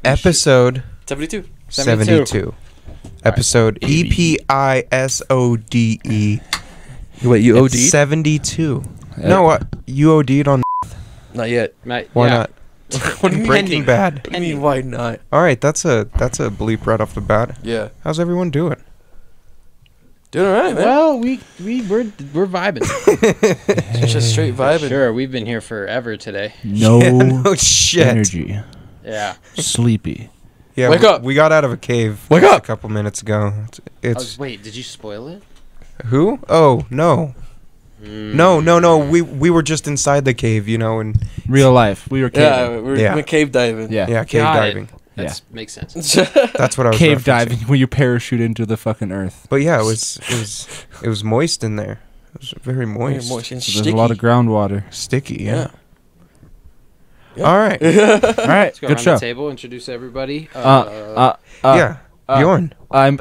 Episode 72. 72. Episode EPISODE. Wait, you OD'd? 72. No, what? You OD'd on. Not yet. Why not? What do you mean? Breaking Bad. I mean, why not? All right, that's a bleep right off the bat. Yeah. How's everyone doing? Doing all right, man. Well, we're vibing. Just straight vibing. Sure, we've been here forever today. No, Yeah, no shit. energy. Yeah. Sleepy. Yeah, Wake up. We got out of a cave. Wake up. A couple minutes ago. It's Wait, did you spoil it? who? Oh no. No. We were just inside the cave, and Real life. We were Yeah, caving. we Yeah. went cave diving. Yeah. cave Got it. diving. That makes sense. That's what I was Cave referencing. diving when you parachute into the fucking earth. But yeah, it was moist in there. It was very moist. Very moist and So there's a lot of groundwater. Sticky, Yeah. All right. All right, Let's go good around show. the table, introduce everybody. Yeah. Bjorn. I'm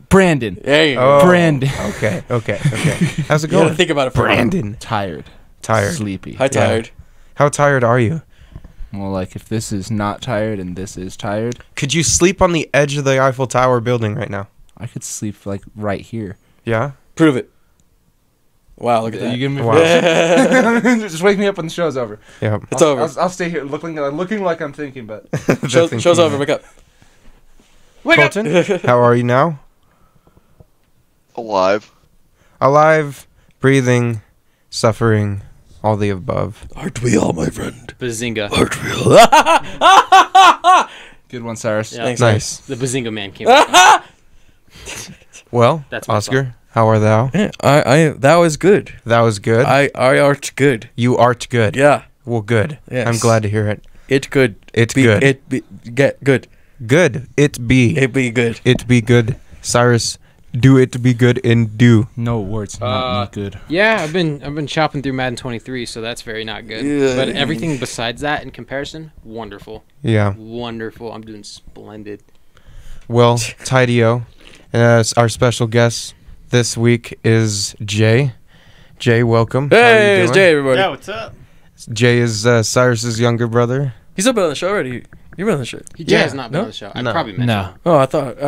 Brandon. There you go. Oh, Brandon. Okay. How's it You gotta going? think about it for a while. Brandon. Tired. Tired. Sleepy. Hi, tired. How tired are you? Well, like if this is not tired and this is tired, Could you sleep on the edge of the Eiffel Tower building right now? I could sleep like right here. Yeah? Prove it. Wow, look at that. You give me Wow. just wake me up when the show's over. Yeah. It's over. I'll stay here looking like I'm thinking, but Show's over. Wake up. Colton, how are you now? Alive. Alive, breathing, suffering, all the above. Aren't we all, my friend? Bazinga. Aren't we all? good one, Cyrus. Yeah. Thanks, Nice. The Bazinga man came out. Well, That's my Oscar, how are thou? Yeah, that was good. That was good. I art good. You art good. Yeah, Well, good. Yes. I'm glad to hear it. it's good. It's Be, good. It be get good. Good. It be. It be good. It be good. Cyrus, do it be good and do. No words, not good. Yeah, I've been chopping through Madden 23, so that's very not good. Yeah. But everything besides that, in comparison, wonderful. Yeah. Wonderful. I'm doing splendid. Well, Tidio, our special guest this week is Jay. Jay, welcome. How are you Hey, it's doing? Jay, everybody. Yeah, what's up? Jay is Cyrus's younger brother. He's been on the show already. You've been on the show. Jay has not been No? on the show. I No. probably mentioned No. him. Oh, I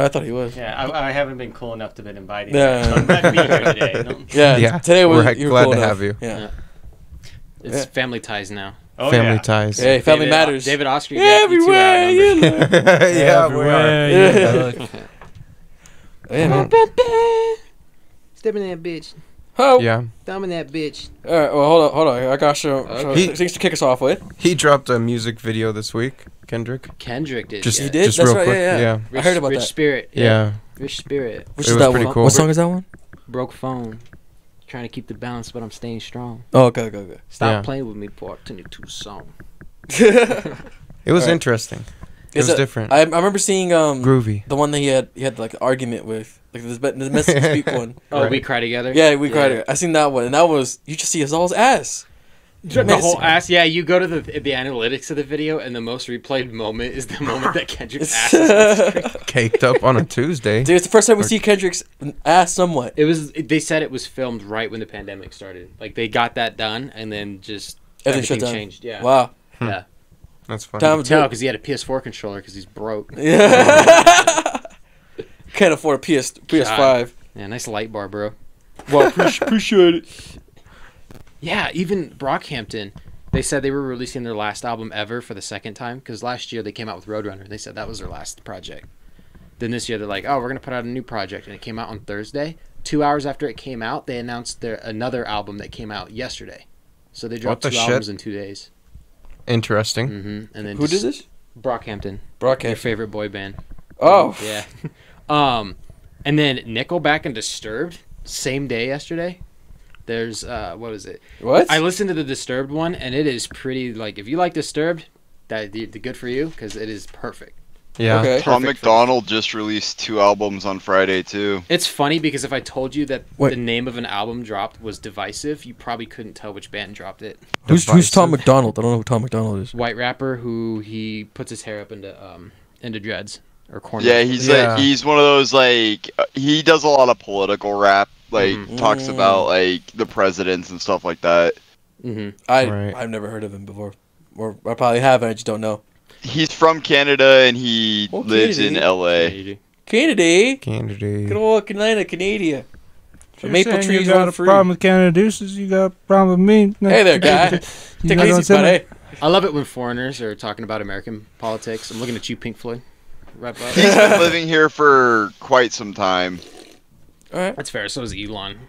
thought he was. Yeah, I haven't been cool enough to been invited. Yeah. So I'm glad to be here today. No? Yeah. Yeah, Today we're was. You were glad cool to enough. have you. Yeah. It's Yeah. family ties now. Oh, Family yeah. ties. Hey, family David, matters. David Oscar, you got you two Everywhere you outnumbered. look. Yeah, we are. Yeah. Yeah, man. Step in that bitch. Oh. Yeah. Thumb in that bitch. All right. Well, hold on. I got show Okay. things to kick us off with. He dropped a music video this week, Kendrick. Kendrick did. Just, yeah. He did? just That's real right, quick. yeah. I heard about Rich that. Spirit. Yeah. Rich Spirit. Which It is was that pretty one? cool. What song is that one? Broke phone. Trying to keep the balance, but I'm staying strong. Oh, okay. Stop Yeah. playing with me before I turn you to a song. It was Alright. interesting. It Is was it- different. I remember seeing Groovy. the one that he had like an argument with, like the message speak one. Oh, Right. we cry together. Yeah, we cried it. I seen that one, and that was you just see his all his ass. The Man, whole it's- ass. Yeah, you go to the analytics of the video, and the most replayed moment is the moment that Kendrick's ass is on the screen. Caked up on a Tuesday. Dude, it's the first time we see Kendrick's ass somewhat. It was. They said it was filmed right when the pandemic started. Like they got that done, and then just Everything shut everything down. changed. Yeah. Wow. Yeah. That's funny. Time Tell to because he had a PS4 controller because he's broke. Yeah. Can't afford a PS5. Yeah, nice light bar, bro. Well, appreciate it. Yeah, even Brockhampton, they said they were releasing their last album ever for the second time because last year they came out with Roadrunner. They said that was their last project. Then this year they're like, oh, we're gonna put out a new project, and it came out on Thursday. 2 hours after it came out, they announced another album that came out yesterday. So they dropped What the two shit? albums in 2 days. Interesting. And then Who did this? Brockhampton, Brockhampton. your favorite boy band. Oh. Yeah. And then Nickelback and Disturbed, same day yesterday. There's what is it? What? I listened to the Disturbed one, and it is pretty. Like, if you like Disturbed, that good for you because it is perfect. Yeah. Okay. Tom Perfect for McDonald just released 2 albums on Friday too. It's funny because if I told you that Wait. the name of an album dropped was Divisive, you probably couldn't tell which band dropped it. Who's Tom Divisive. McDonald? I don't know who Tom McDonald is. White rapper who he puts his hair up into dreads or cornrows. Yeah, he's Yeah. like he's one of those like he does a lot of political rap, like talks about like the presidents and stuff like that. Mm-hmm. I Right. I've never heard of him before. or I probably have, and I just don't know. He's from Canada and he Oh, lives Canada. in LA. Canada. Good Candidate. old Canada. You're Maple saying trees you got run a free. problem with Canada Deuces, you got a problem with me. Hey there, guy. You Take know it what I'm easy, saying? buddy. I love it when foreigners are talking about American politics. I'm looking at you, Pink Floyd. Right, bud? He's been living here for quite some time. All right. That's fair. So is Elon.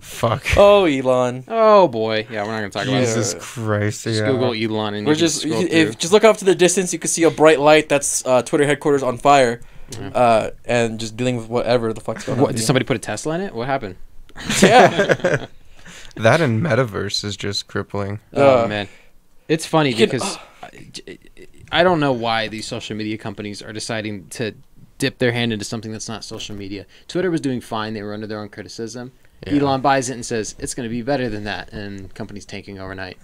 Fuck. Oh, Elon. Oh boy. Yeah, we're not gonna talk about Jesus this. Christ. Just Yeah. Google Elon and We're you can just scroll if through. just look off to the distance, you can see a bright light. That's Twitter headquarters on fire, and just dealing with whatever the fuck's going What, on. did somebody put a Tesla in it? What happened? Yeah. That and metaverse is just crippling. Oh man, it's funny You can- because I don't know why these social media companies are deciding to dip their hand into something that's not social media. Twitter was doing fine; they were under their own criticism. Yeah. Elon buys it and says it's going to be better than that, and company's tanking overnight.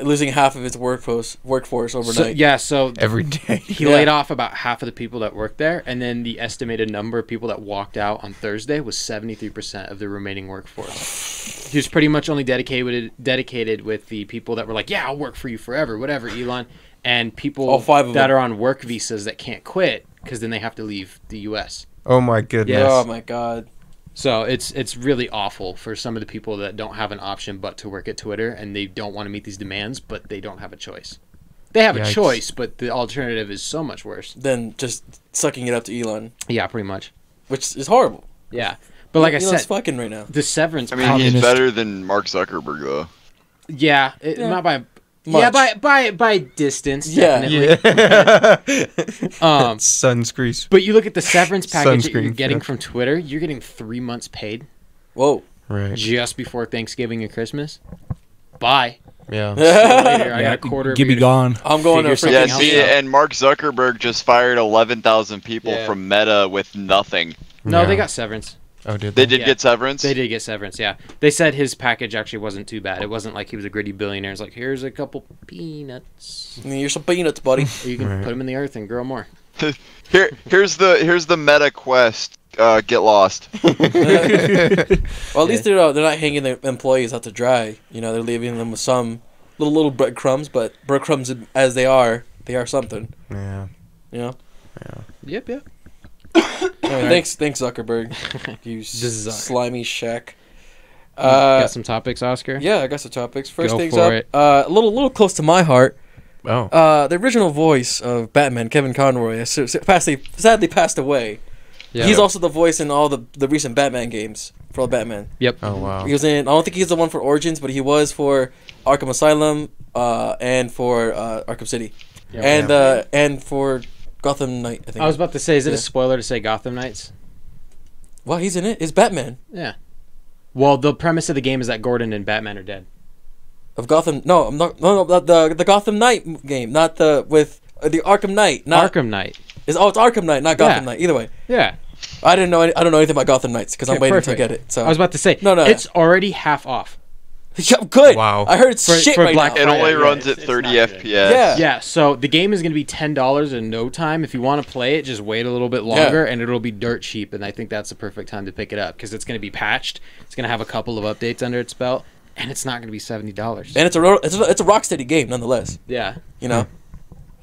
Losing half of its workforce overnight. So Every day. he Yeah. laid off about half of the people that worked there, and then the estimated number of people that walked out on Thursday was 73% of the remaining workforce. He was pretty much only dedicated with the people that were like, "Yeah, I'll work for you forever, whatever, Elon," and people All five of that them. are on work visas that can't quit because then they have to leave the U.S. Oh my goodness. Yes. Oh my god. So it's really awful for some of the people that don't have an option but to work at Twitter, and they don't want to meet these demands, but they don't have a choice. They have a Yikes. choice, but the alternative is so much worse. Then just sucking it up to Elon, Yeah, pretty much. which is horrible. Yeah, but like I Elon's said, fucking right now. the severance. I mean, package- he's Communist. better than Mark Zuckerberg, though. yeah, Yeah. not by Much. by distance. Yeah. Definitely. Yeah. Sunscreen. But you look at the severance package that you're Sunscreen, getting yeah. from Twitter. You're getting 3 months paid Whoa. Right. just before Thanksgiving and Christmas. Bye. Yeah. See you later. I Yeah, got a quarter of Give me you to- gone. I'm going to Figure Yeah, freaking something see, else. and Mark Zuckerberg just fired 11,000 people Yeah. from Meta with nothing. No, Yeah. they got severance. Oh, did They they? did Yeah. get severance? They did get severance, yeah. They said his package actually wasn't too bad. It wasn't like he was a gritty billionaire. It's like, here's a couple peanuts. Here's some peanuts, buddy. Or you can Right. put them in the earth and grow more. Here's the Meta quest. Get lost. Well, at least they're not hanging their employees out to dry. You know, they're leaving them with some little breadcrumbs, but breadcrumbs as they are something. Yeah. You know. Yep. Anyway, thanks Zuckerberg. You Zuck. slimy shack. Got some topics, Oscar? Yeah, I got some topics. First Go things for up, it. a little close to my heart. Oh. The original voice of Batman, Kevin Conroy, has sadly passed away. Yeah. He's also the voice in all the recent Batman games for all Batman. Yep. Oh wow. He was in. I don't think he's the one for Origins, but he was for Arkham Asylum, and for Arkham City, and for Gotham Knight. I think. I was about to say, is it Yeah. a spoiler to say Gotham Knights? Well, he's in it. It's Batman Yeah. Well, the premise of the game is that Gordon and Batman are dead. of Gotham. No, I'm not. No, the Gotham Knight game, not the with the Arkham Knight. Not Arkham Knight. It's Arkham Knight, not Gotham Yeah. Knight. Either way, Yeah. I don't know anything about Gotham Knights because I'm Okay, waiting perfect. to get it. So I was about to say, No. it's already half off. Yeah, good. Wow. I heard it's For- shit for right Black now. It Friday, only yeah, runs it's at 30 not good. FPS. Yeah. Yeah, so the game is going to be $10 in no time. If you want to play it, just wait a little bit longer, and it'll be dirt cheap. And I think that's the perfect time to pick it up because it's going to be patched. It's going to have a couple of updates under its belt, and it's not going to be $70. And it's a Rocksteady game nonetheless. Yeah. You know.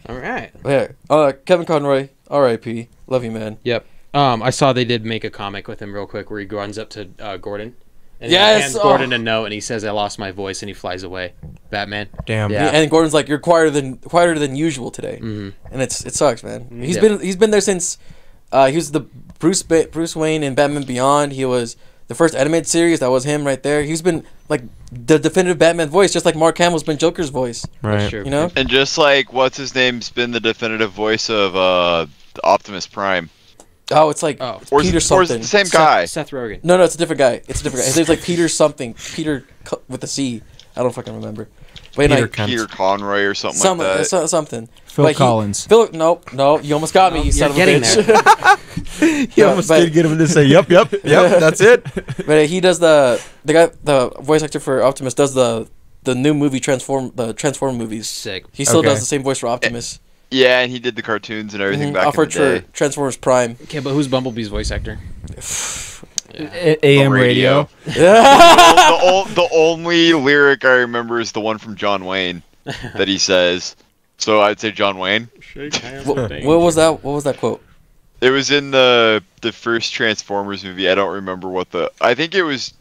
All right. Yeah. Kevin Conroy, R.I.P. Love you, man. Yep. I saw they did make a comic with him real quick where he runs up to Gordon. And Yes, he hands Gordon a note, and he says, "I lost my voice," and he flies away. Batman. Damn. Yeah. And Gordon's like, "You're quieter than usual today," Mhm. and it sucks, man. He's Yeah. been there since he was the Bruce Wayne in Batman Beyond. He was the first animated series. That was him right there. He's been like the definitive Batman voice, just like Mark Hamill's been Joker's voice. Right. That's true. You know? And just like what's his name's been the definitive voice of Optimus Prime. Oh, it's like Oh. Or is Peter it something. the same guy? Seth Rogen. No, it's a different guy. His name's like Peter something. Peter with a C. I don't fucking remember. But Peter like, Kent. Peter Conroy or something like that. something. Phil But Collins. No, you almost got me, you You're son of a getting bitch. He almost did get him to say, "Yep, that's it." But he does the voice actor for Optimus does the new movie Transform movies. Sick. He still Okay. does the same voice for Optimus. Yeah, and he did the cartoons and everything back in Offered the day. for Transformers Prime. Okay, but who's Bumblebee's voice actor? AM radio. the only lyric I remember is the one from John Wayne. that he says. So I'd say John Wayne. What was that? What was that quote? It was in the first Transformers movie. I don't remember I think it was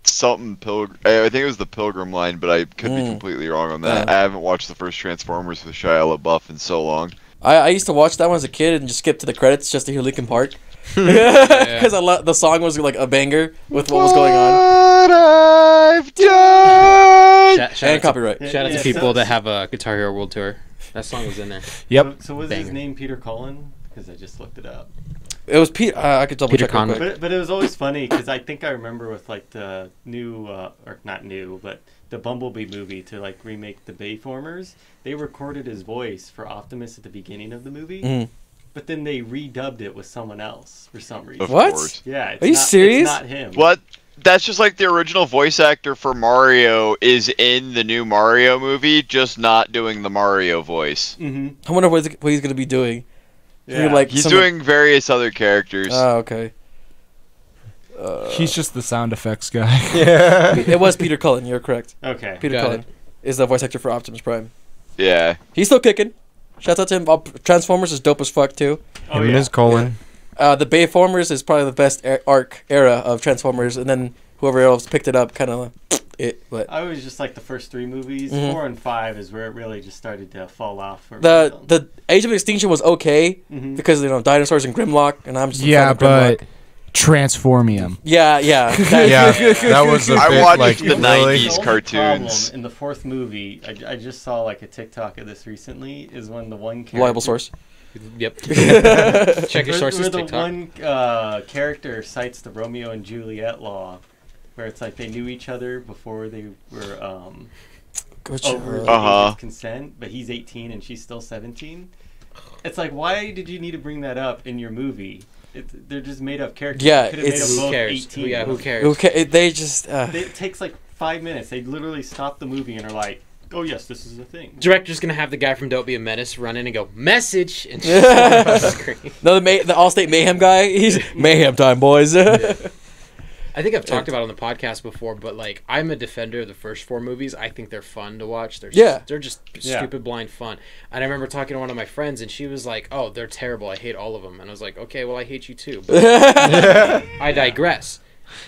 something I think it was the Pilgrim line, but I could be completely wrong on that. I haven't watched the first Transformers with Shia LaBeouf in so long. I used to watch that one as a kid and just skip to the credits just to hear Linkin Park. Because the song was like a banger with what was going on. What I've done. And copyright. Shout out to people that have a Guitar Hero World Tour. That song was in there. Yep. So was his Banger. name Peter Cullen? Because I just looked it up. It was Pete. I could double Peter check real Conlon. quick. But it was always funny because I think I remember with like the new, or not new, but the Bumblebee movie to like remake the Bayformers, they recorded his voice for Optimus at the beginning of the movie, but then they redubbed it with someone else for some reason. Of What? course. Yeah, it's Are you serious? It's not him. What? That's just like the original voice actor for Mario is in the new Mario movie, just not doing the Mario voice. Mm-hmm. I wonder what he's gonna be doing. Yeah. Like He's doing various other characters. Oh, okay. He's just the sound effects guy. Yeah. It was Peter Cullen. You're correct. Okay. Peter Got Cullen is the voice actor for Optimus Prime. Yeah. He's still kicking. Shouts out to him. Transformers is dope as fuck too. Him and his colon. The Bayformers is probably the best arc era of Transformers, and then whoever else picked it up, kind of it. But I was just like the first 3 movies. Mhm. 4 and 5 is where it really just started to fall off. For me. the Age of Extinction was okay Mhm. because dinosaurs and Grimlock, and I'm just a fan Yeah, of Grimlock. but Transformium. yeah. Yeah, that was a I bit watched like the really. 90s only cartoons. problem in the 4th movie, I just saw like a TikTok of this recently, is when the one character... Reliable source. Yep. Check your sources. Where the TikTok. one character cites the Romeo and Juliet law, where it's like they knew each other before they were over the age of consent, but he's 18 and she's still 17. It's like, why did you need to bring that up in your movie? They're just made up characters. Yeah, You could've made them Who both cares? 18. Yeah, who cares? Okay, they just. It takes like 5 minutes. They literally stop the movie and are like, "Oh yes, this is a thing." Director's gonna have the guy from Don't Be a Menace run in and go message and just on the screen. No, the Allstate Mayhem guy. He's mayhem time, boys. I think I've talked about it on the podcast before, but like I'm a defender of the first 4 movies. I think they're fun to watch. They're just stupid blind fun. And I remember talking to one of my friends, and she was like, "Oh, they're terrible. I hate all of them." And I was like, "Okay, well, I hate you too." But I digress.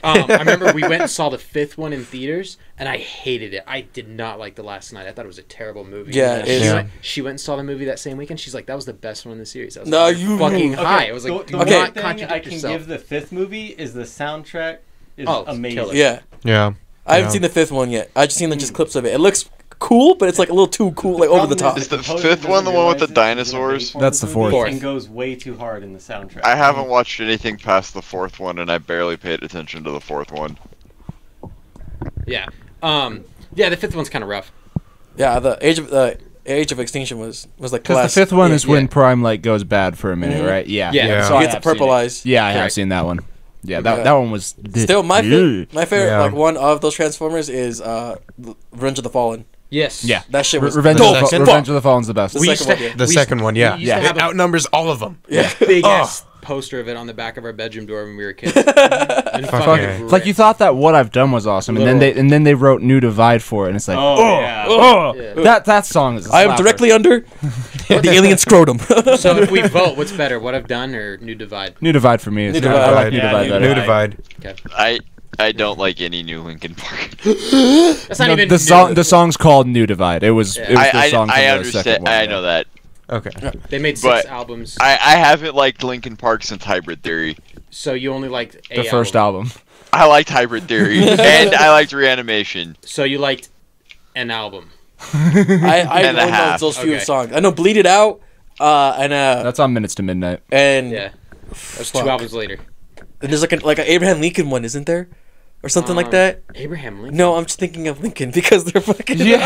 I remember we went and saw the 5th one in theaters, and I hated it. I did not like The Last Night. I thought it was a terrible movie. Yeah, And she went and saw the movie that same weekend. She's like, "That was the best one in the series." I was No, like, you- fucking Okay, high. I was like, the "Do one not thing contradict I can yourself." give the 5th movie is the soundtrack is Oh, amazing. killer. Yeah, Yeah. I haven't seen the 5th one yet. I just seen just clips of it. It looks cool, but it's like a little too cool, like over the top. Is the composer 5th one the doesn't one with the realize this is a dinosaurs? Bayformers That's the movie 4th. And goes way too hard in the soundtrack. I haven't watched anything past the 4th one, and I barely paid attention to the 4th one. Yeah. Yeah, the 5th one's kind of rough. Yeah, the Age of Extinction was like Because the 5th one is when Prime like goes bad for a minute, right? Yeah. Yeah. So I he gets the have seen purple it. eyes. Yeah, I have Correct. seen that one. Yeah, Yeah. that one was Still, my favorite, Yeah. like one of those Transformers is Revenge of the Fallen. Yes. Yeah. That shit was Revenge, dope of as the, fuck. Revenge of the Fallen's the best. The We second used one, to- yeah. The second one, yeah. we used to It have a- outnumbers all of them. Yeah. Big ass poster of it on the back of our bedroom door when we were kids. And Fucking- Like you thought that What I've Done was awesome, and then they wrote New Divide for it, and it's like, Yeah. that song is. A I am slapper. directly under the alien scrotum. So if we vote, what's better, What I've Done or New Divide? New Divide for me. New I Divide. like New Yeah, Divide New better. New Divide. I don't like any new Linkin Park. That's not No, even the song's called New Divide. It was Yeah. it was the song. I from the understand. second one, I yeah. know that. Okay. They made 6 But albums, I haven't liked Linkin Park since Hybrid Theory. so you only liked a The first album. I liked Hybrid Theory, and I liked Reanimation. So you liked an album. I And a only know half. those few Okay. songs. I know Bleed It Out, and That's on Minutes to Midnight. Yeah. That's 2 fuck. albums later. And there's like an Abraham Lincoln one, isn't there, or something like that? Abraham Lincoln. No, I'm just thinking of Lincoln because they're fucking. Yeah.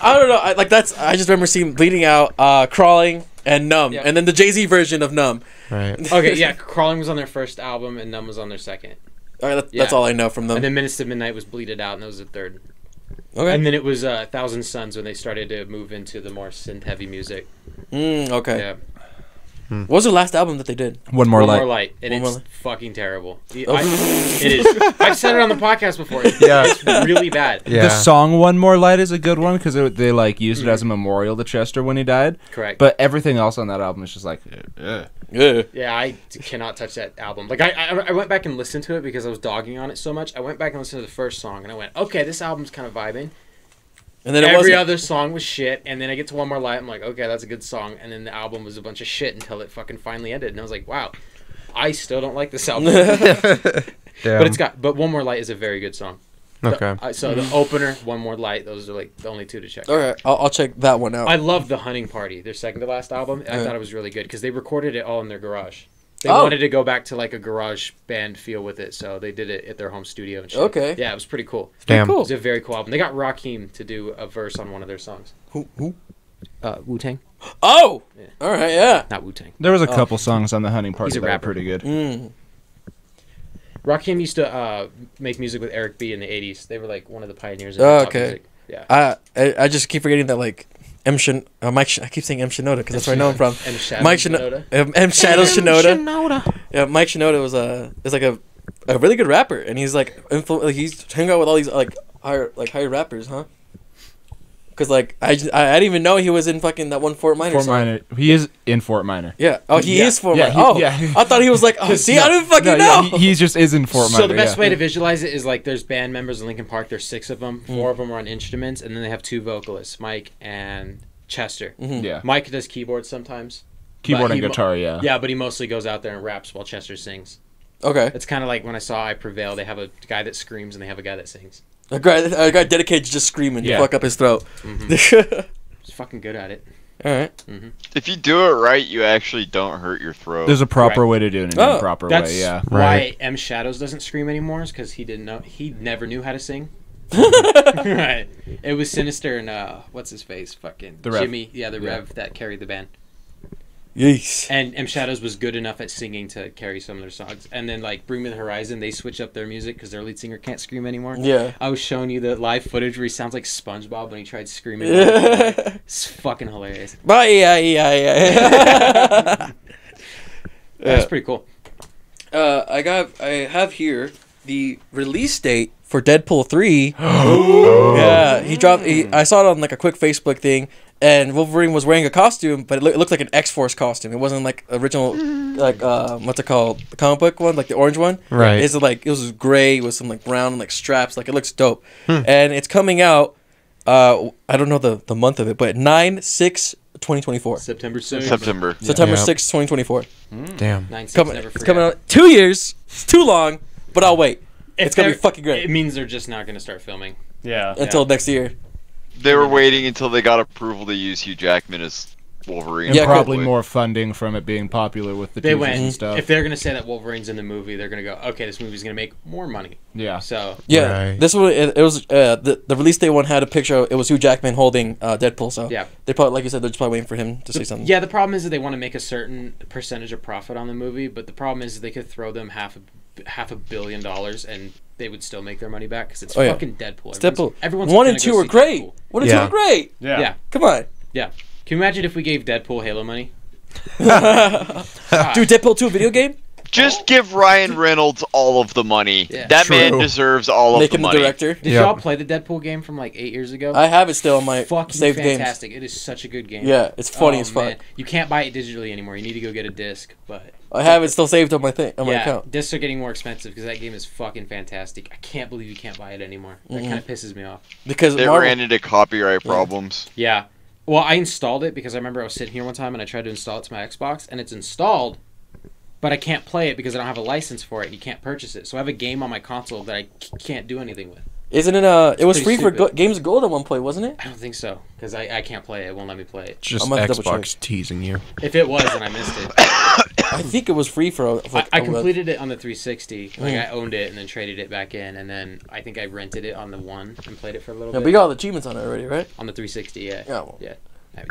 I don't know. I just remember seeing Bleeding Out, Crawling, and Numb, Yep. and then the Jay-Z version of Numb. Right. Okay, yeah. Crawling was on their first album, and Numb was on their second. All right, that's Yeah. all I know from them. And then Minutes to Midnight was Bleed It Out, and that was the third. Okay. And then it was Thousand Suns when they started to move into the more synth-heavy music. Okay. Yeah. What was the last album that they did? One More One Light. More Light, and One it's More Light. fucking terrible. It is. I've said it on the podcast before. Yeah. It's really bad. Yeah. The song "One More Light" is a good one because they like used it as a memorial to Chester when he died. Correct. But everything else on that album is just like, Yeah. Yeah, I cannot touch that album. Like I went back and listened to it because I was dogging on it so much. I went back and listened to the first song, and I went, okay, this album's kind of vibing. And then Every other song was shit, and then I get to One More Light, I'm like, okay, that's a good song, and then the album was a bunch of shit until it fucking finally ended, and I was like, wow, I still don't like this album. Damn. But One More Light is a very good song. Okay. So the opener, One More Light, those are like the only two to check. All right, I'll check that one out. I love The Hunting Party, their second to last album. I Yeah. thought it was really good because they recorded it all in their garage. They Oh. wanted to go back to like a garage band feel with it, so they did it at their home studio and shit. Okay. Yeah, it was pretty cool. Damn. Cool. It was a very cool album. They got Rakim to do a verse on one of their songs. Who? Wu-Tang? Oh! Yeah. All right, yeah. Not Wu-Tang. there was a couple songs on the Hunting Party He's a that were rapper. pretty good. Mm. Rakim used to make music with Eric B in the 80s. They were like one of the pioneers in Oh, hip-hop okay. music. Yeah. I just keep forgetting that, like, I keep saying M. Shinoda because that's where I know him from. M. Shadow Mike Shinoda. M. Shadow Shinoda. Yeah, Mike Shinoda is like a really good rapper, and he's like he's hanging out with all these like higher rappers, huh? Because like I didn't even know he was in fucking that one Fort Minor. Fort song. Minor. He is in Fort Minor. Yeah. Oh, he Yeah. is Fort Yeah, Minor. yeah. I thought he was like. Oh, see, I didn't fucking know. He just is in Fort Minor. So the best yeah. way to visualize it is like there's band members in Linkin Park. There's 6 of them. 4 of them are on instruments, and then they have 2 vocalists, Mike and Chester. Yeah. Mike does keyboards sometimes. Keyboard but and he guitar, yeah. Yeah, but he mostly goes out there and raps while Chester sings. Okay. It's kind of like when I saw I Prevail. They have a guy that screams and they have a guy that sings. A guy dedicated to just screaming Yeah. to fuck up his throat. He's fucking good at it. All right. If you do it right, you actually don't hurt your throat. There's a proper Right. way to do it in Oh, a proper That's way, yeah. why Right. M. Shadows doesn't scream anymore, is because he didn't know. He never knew how to sing. Right. It was Sinister and what's his face? Fucking The Rev. Jimmy. Yeah, the Yeah. Rev that carried the band. Yes. And M. Shadows was good enough at singing to carry some of their songs. And then like Bring Me the Horizon, they switch up their music because their lead singer can't scream anymore. Yeah. I was showing you the live footage where he sounds like SpongeBob when he tried screaming. Yeah. It's fucking hilarious. Bye. Yeah. That's pretty cool. I have here the release date for Deadpool 3. Oh. Yeah, he dropped. I saw it on like a quick Facebook thing, and Wolverine was wearing a costume, but it looked like an X-Force costume. It wasn't like original, like what's it called, the comic book one, like the orange one. Right. It's like it was gray with some like brown like straps. Like it looks dope, and it's coming out. I don't know the month of it, but 9/6/2024. September 6th. September. September Yeah. 6th, 2024. Damn. 9/6, Coming, never it's forget. coming out 2 years. It's too long, but I'll wait. It's gonna be they're- fucking great It means they're just not going to start filming. Yeah. until next year. They were waiting until they got approval to use Hugh Jackman as Wolverine. And Yeah, probably probably. more funding from it being popular with the They teasers went, and stuff. if they're going to say that Wolverine's in the movie, they're going to go, okay, this movie's going to make more money. yeah. So, Yeah, Right. this one it was the release day one had a picture. It was Hugh Jackman holding Deadpool. So Yeah. they probably, like you said, they're just probably waiting for him to say something. yeah, the problem is that they want to make a certain percentage of profit on the movie, but the problem is they could throw them half a billion dollars and they would still make their money back because it's Oh, yeah. fucking Deadpool. It's Deadpool. Everyone's 1 and gonna 2 go are see great. Deadpool. 1 and 2 Yeah. are great. Yeah. Yeah, Come on, yeah. Can you imagine if we gave Deadpool Halo money? dude. Deadpool 2 video game. Just give Ryan Reynolds all of the money. Yeah. That man True. deserves all of Make the him the money. director. Did Yep. y'all play the Deadpool game from like 8 years ago? I have it still on my Fucking saved games. fantastic. It is such a good game. Yeah, it's funny as fuck. man. You can't buy it digitally anymore. You need to go get a disc, but I have it still saved on my my yeah, account. discs are getting more expensive because that game is fucking fantastic. I can't believe you can't buy it anymore. That kind of pisses me off. Because They Marvel, ran into copyright problems. Yeah. Well, I installed it because I remember I was sitting here one time and I tried to install it to my Xbox and it's installed, but I can't play it because I don't have a license for it. And you can't purchase it. So I have a game on my console that I can't do anything with. isn't it? It was free pretty for stupid. Games of Gold at one point, wasn't it? I don't think so because I can't play it. It won't let me play it. Just I'm gonna double Xbox teasing you. If it was, then I missed it. I think it was free for. I completed it on the 360. Like I owned it and then traded it back in, and then I think I rented it on the One and played it for a little Yeah, bit. but you got all the achievements on it already, right? On the 360, yeah. Yeah, well. Yeah.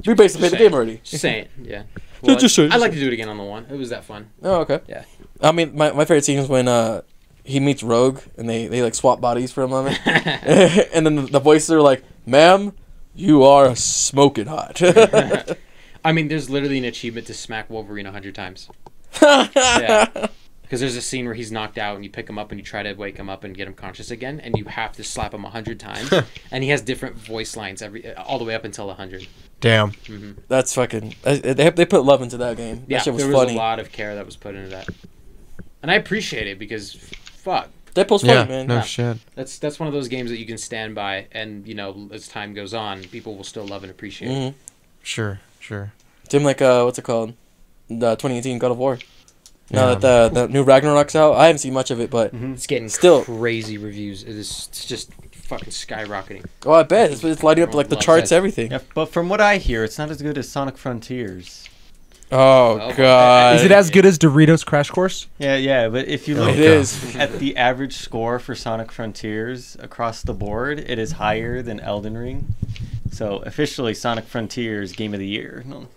We basically played the saying. game already. Just saying, yeah. Just saying, I'd just like to do it again on the One. It was that fun. Oh, okay. Yeah. I mean, my favorite scene is when he meets Rogue and they like swap bodies for a moment, and then the voices are like, "Ma'am, you are smoking hot." I mean, there's literally an achievement to smack Wolverine 100 times. Yeah. Because there's a scene where he's knocked out and you pick him up and you try to wake him up and get him conscious again, and you have to slap him 100 times, and he has different voice lines all the way up until 100. Damn. Mm-hmm. That's fucking. They put love into that game. Yeah, that shit was there was funny. a lot of care that was put into that, and I appreciate it because, fuck. Deadpool's funny, man. No shit. That's one of those games that you can stand by, and as time goes on, people will still love and appreciate it. Sure. Tim, like what's it called? The 2018 God of War. Now that the new Ragnarok's out, I haven't seen much of it, but It's getting still crazy reviews. It's just fucking skyrocketing. Oh, I bet it's lighting up like the charts, everything. Yeah, but from what I hear, it's not as good as Sonic Frontiers. Oh god, Is it as good as Doritos Crash Course? Yeah, but if you look It is. at the average score for Sonic Frontiers across the board, it is higher than Elden Ring. So officially, Sonic Frontiers Game of the Year. No.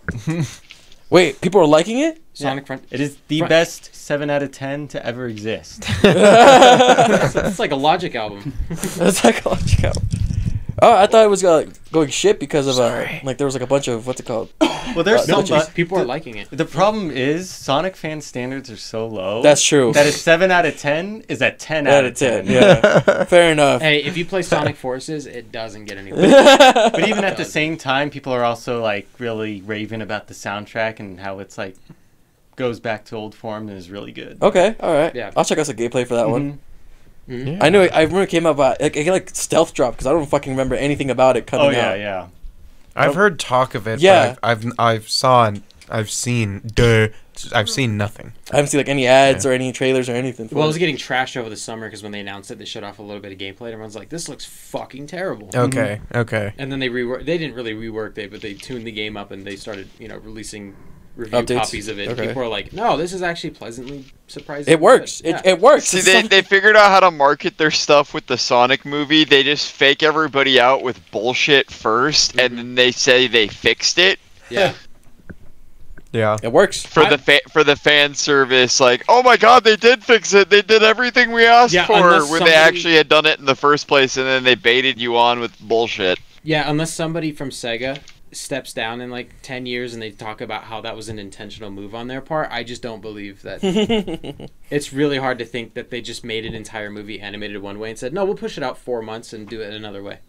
Wait, people are liking it? Sonic Front. It is the best 7 out of 10 to ever exist. It's like a Logic album. That's like logical. Oh, I thought it was going shit because of like there was like a bunch of what's it called? Well, there's No, some. people are liking it. The problem is Sonic fan standards are so low. That's true. That a 7 out of 10 is a 10 out of 10. Yeah, fair enough. Hey, if you play Sonic Forces, it doesn't get any worse. But even at the same time, people are also like really raving about the soundtrack and how it's like goes back to old form and is really good. Okay, all right. Yeah. I'll check out some gameplay for that one. Mm-hmm. Yeah. I remember it came out about like stealth drop because I don't fucking remember anything about it coming out. Yeah. I've heard talk of it. Yeah. But I've seen nothing. I haven't seen like any ads or any trailers or anything. Well, it was getting trashed over the summer because when they announced it, they shut off a little bit of gameplay. And everyone's like, "This looks fucking terrible." Okay. And then they didn't really rework it, but they tuned the game up and they started, releasing review Updates? copies of it. Okay. People are like, "No, this is actually pleasantly surprising." It works. Yeah. It works. See, It's they figured out how to market their stuff with the Sonic movie. They just fake everybody out with bullshit first, and then they say they fixed it Yeah. Yeah. It works. for the fan service. Like, oh my god, they did fix it. They did everything we asked Yeah, for unless when they actually had done it in the first place, and then they baited you on with bullshit. Yeah, unless somebody from Sega steps down in like 10 years and they talk about how that was an intentional move on their part, I just don't believe that. It's really hard to think that they just made an entire movie animated one way and said, "No, we'll push it out 4 months and do it another way."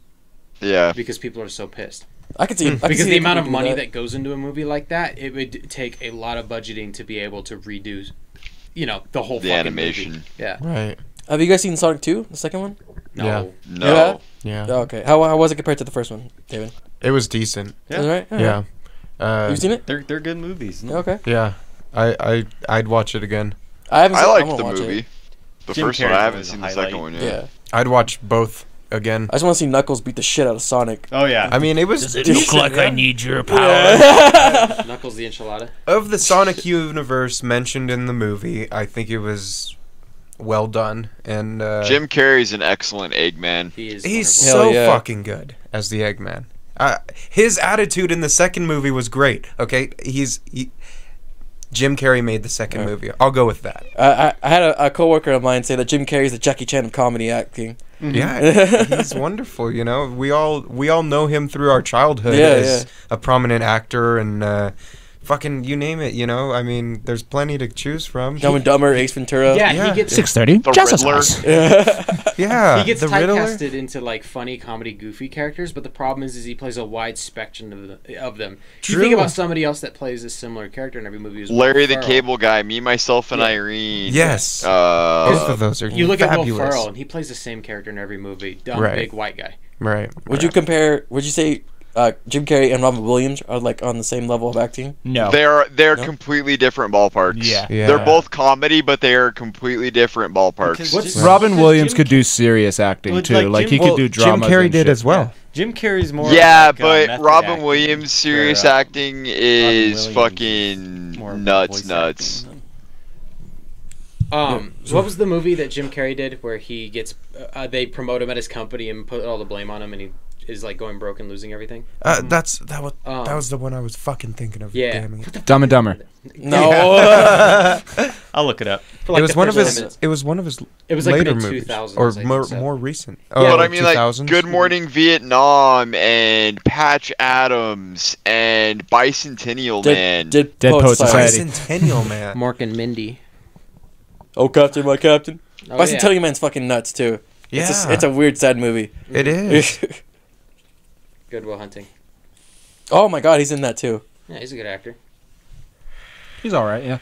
Yeah. Because people are so pissed. I could see Because the amount of money that that goes into a movie like that, it would take a lot of budgeting to be able to redo, the whole The fucking animation. movie. Yeah. Right. Have you guys seen Sonic 2, the second one? No. No. Yeah. Oh, okay. How was it compared to the first one, David? It was decent. Yeah. Was it right? Yeah. You've seen it? They're good movies. Yeah, okay. Yeah. I'd watch it again. I haven't. I liked won't the watch movie. It. The Jim first one, Carrey's I haven't was a seen the highlight. second one yet. Yeah. I'd watch both again. I just want to see Knuckles beat the shit out of Sonic. Oh yeah. I mean, it was need your Knuckles the enchilada. of the Sonic universe mentioned in the movie. I think it was well done, and Jim Carrey's an excellent Eggman. He is he's wonderful. Hell so yeah. fucking good as the Eggman. His attitude in the second movie was great. Okay, Jim Carrey made the second movie. I'll go with that. I had a coworker of mine say that Jim Carrey's the Jackie Chan of comedy acting. Yeah, he's wonderful. We all know him through our childhood as a prominent actor and fucking you name it. I mean, there's plenty to choose from. Dumb and Dumber, Ace Ventura. Yeah, Yeah. he gets 6:30. The Justice Riddler. House. Yeah, he gets the Riddler. typecasted into like funny comedy goofy characters, but the problem is he plays a wide spectrum of them. If you think True. about somebody else that plays a similar character in every movie, is Larry Will the Ferrell. Cable Guy, Me, Myself, and Yeah. Irene. Yes, both of those are You look fabulous. at Will Ferrell, and he plays the same character in every movie. Dumb, Right. big white guy. Right. Would you say Jim Carrey and Robin Williams are like on the same level of acting? No. They're No? completely different ballparks. Yeah. They're both comedy, but they are completely different ballparks. Because What's- Robin because Williams Jim- could do serious acting Well, too. like Like Jim- he could do Jim drama. Carrey did as well. Jim Carrey's more. Yeah, like, but method Robin acting, Williams' serious where, acting is Williams fucking more of nuts. voice acting. What was the movie that Jim Carrey did where he gets they promote him at his company and put all the blame on him, and is like going broke and losing everything. That was the one I was fucking thinking of. Yeah. Damning it. Dumb and Dumber. No. I'll look it up. Like It was one of his. It was one of his. It was like later mid movies, 2000s, or I think more so. more recent. But I mean, like 2000s? Good Morning Vietnam and Patch Adams and Bicentennial Man. Dead Poet Society. Bicentennial Man. Mork and Mindy. Oh, Captain, my Captain. Oh, Bicentennial Man's fucking nuts too. Yeah, It's a weird, sad movie. It is. Good Will Hunting. Oh my god, he's in that too. Yeah, he's a good actor. He's all right. Yeah.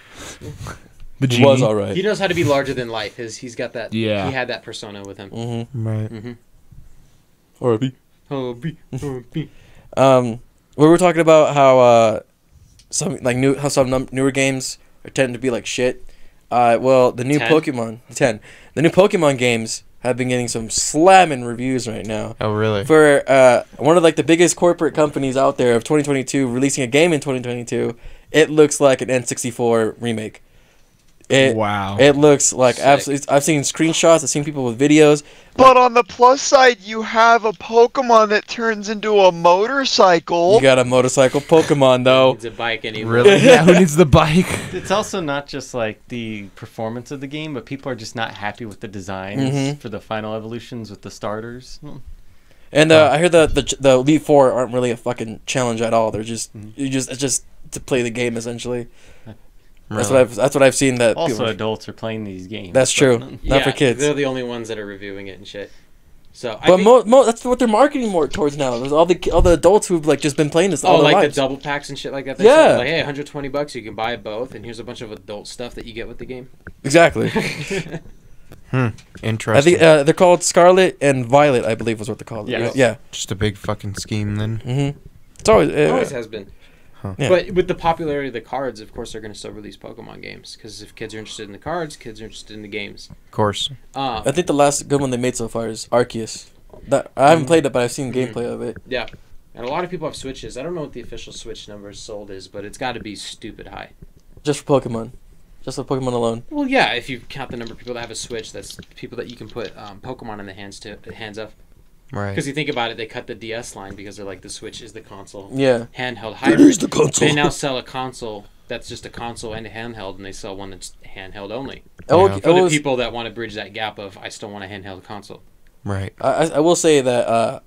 The He genie. was alright. He knows how to be larger than life. He's got that. Yeah. He had that persona with him. Mm-hmm. Right. R.I.P. R.I.P. We were talking about how some newer games tend to be like shit. Well, the new 10? The new Pokemon games have been getting some slamming reviews right now. Oh really? For one of like the biggest corporate companies out there of 2022 releasing a game in 2022, it looks like an N64 remake. Wow. It looks like Sick. absolutely. I've seen screenshots. I've seen people with videos. But on the plus side, you have a Pokemon that turns into a motorcycle. You got a motorcycle Pokemon though. Needs a bike anymore. Really? Yeah, who needs the bike? It's also not just like the performance of the game, but people are just not happy with the designs Mhm. for the final evolutions with the starters. And I hear the Elite Four aren't really a fucking challenge at all. They're just it's just to play the game essentially. That's what I've seen. That Also, people, adults are playing these games. that's but- true. Not for kids. They're the only ones that are reviewing it and shit. So, I But think, that's what they're marketing more towards now. There's all the adults who've like just been playing this all their like lives. the double packs and shit like that. Yeah. Say, like, hey, $120, you can buy both, and here's a bunch of adult stuff that you get with the game. Exactly. I Interesting. think they're called Scarlet and Violet. I believe was what they're called. Yes. Yeah. Just a big fucking scheme then. Mm-hmm. It's always. It always has been. Yeah. But with the popularity of the cards, of course, they're going to still release Pokemon games. Because if kids are interested in the cards, kids are interested in the games. Of course. I think the last good one they made so far is Arceus. That I haven't played it, but I've seen gameplay of it. Yeah. And a lot of people have Switches. I don't know what the official Switch number sold is, but it's got to be stupid high. Just for Pokemon. Just for Pokemon alone. Well, yeah, if you count the number of people that have a Switch, that's people that you can put Pokemon in the hands of. Right. Because you think about it, they cut the DS line because they're like, the Switch is the console. Yeah. Handheld hybrid. It is the console. They now sell a console that's just a console and a handheld, and they sell one that's handheld only. Yeah. For the people that want to bridge that gap of, I still want a handheld console. Right. I will say that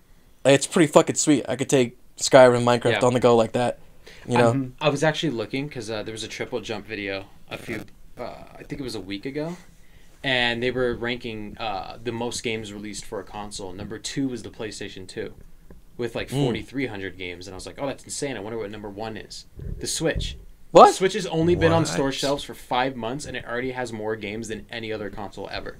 it's pretty fucking sweet. I could take Skyrim and Minecraft on the go like that. You know? I was actually looking because there was a triple jump video I think it was a week ago. And they were ranking the most games released for a console. Number 2 was the PlayStation 2 with like 4,300 games. And I was like, oh, that's insane. I wonder what number 1 is. The Switch. What? The Switch has only been on store What? shelves for 5 months, and it already has more games than any other console ever.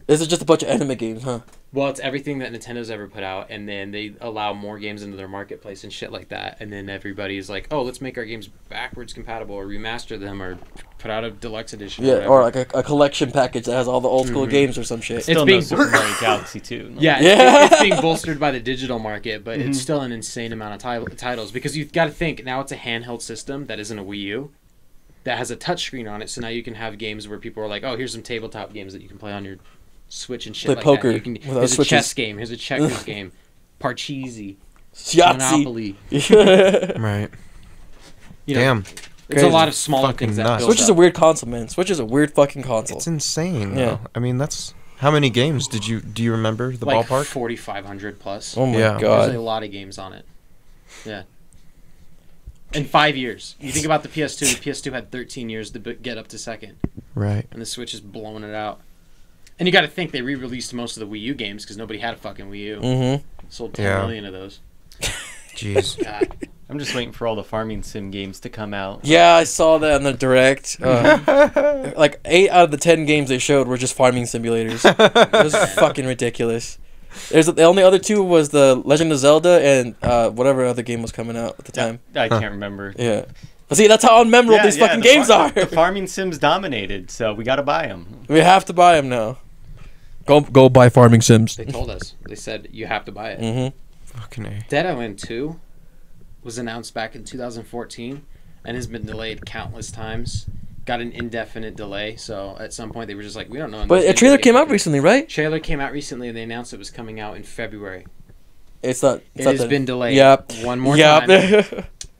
This is just a bunch of anime games, huh? Well, it's everything that Nintendo's ever put out, and then they allow more games into their marketplace and shit like that. And then everybody's like, oh, let's make our games backwards compatible or remaster them or put out a deluxe edition. Yeah, or or like a collection package that has all the old school games or some shit. Still being- no Super Mario Galaxy 2. No. Yeah, Yeah. It's being bolstered by the digital market, but it's still an insane amount of titles because you've got to think now it's a handheld system that isn't a Wii U that has a touchscreen on it. So now you can have games where people are like, "Oh, here's some tabletop games that you can play on your Switch and shit Play like poker that." You can, without here's a switches. chess game. Here's a checkers game. Parcheesi. Yahtzee. Monopoly. Right. You know, Damn. There's a lot of smaller Fucking things that nuts. build Switch is up. a weird console, man. Switch is a weird fucking console. It's insane. Yeah. Though. I mean, that's how many games do you remember the like ballpark? 4,500 plus. Oh my Yeah. There's god. a lot of games on it. Yeah. In 5 years. You think about the PS2. The PS2 had 13 years to get up to second. Right. And the Switch is blowing it out. And you got to think they re-released most of the Wii U games because nobody had a fucking Wii U. Mm-hmm. Sold 10 million Yeah. of those. Jeez. God. I'm just waiting for all the farming sim games to come out. Yeah, I saw that on the direct. Like 8 out of the 10 games they showed were just farming simulators. It was fucking ridiculous. The only other 2 was the Legend of Zelda and whatever other game was coming out at the time. I can't remember. Yeah. But see, that's how unmemorable these fucking games are. The farming sims dominated, so we got to buy them. We have to buy them now. Go buy farming sims. They told us. They said you have to buy it. Mm-hmm. Fucking A. Dead Island 2 was announced back in 2014 and has been delayed countless times. Got an indefinite delay, so at some point they were just like, we don't know. But a trailer came out recently, right? Trailer came out recently and they announced it was coming out in February. It's not. It has been delayed. Yep. One more time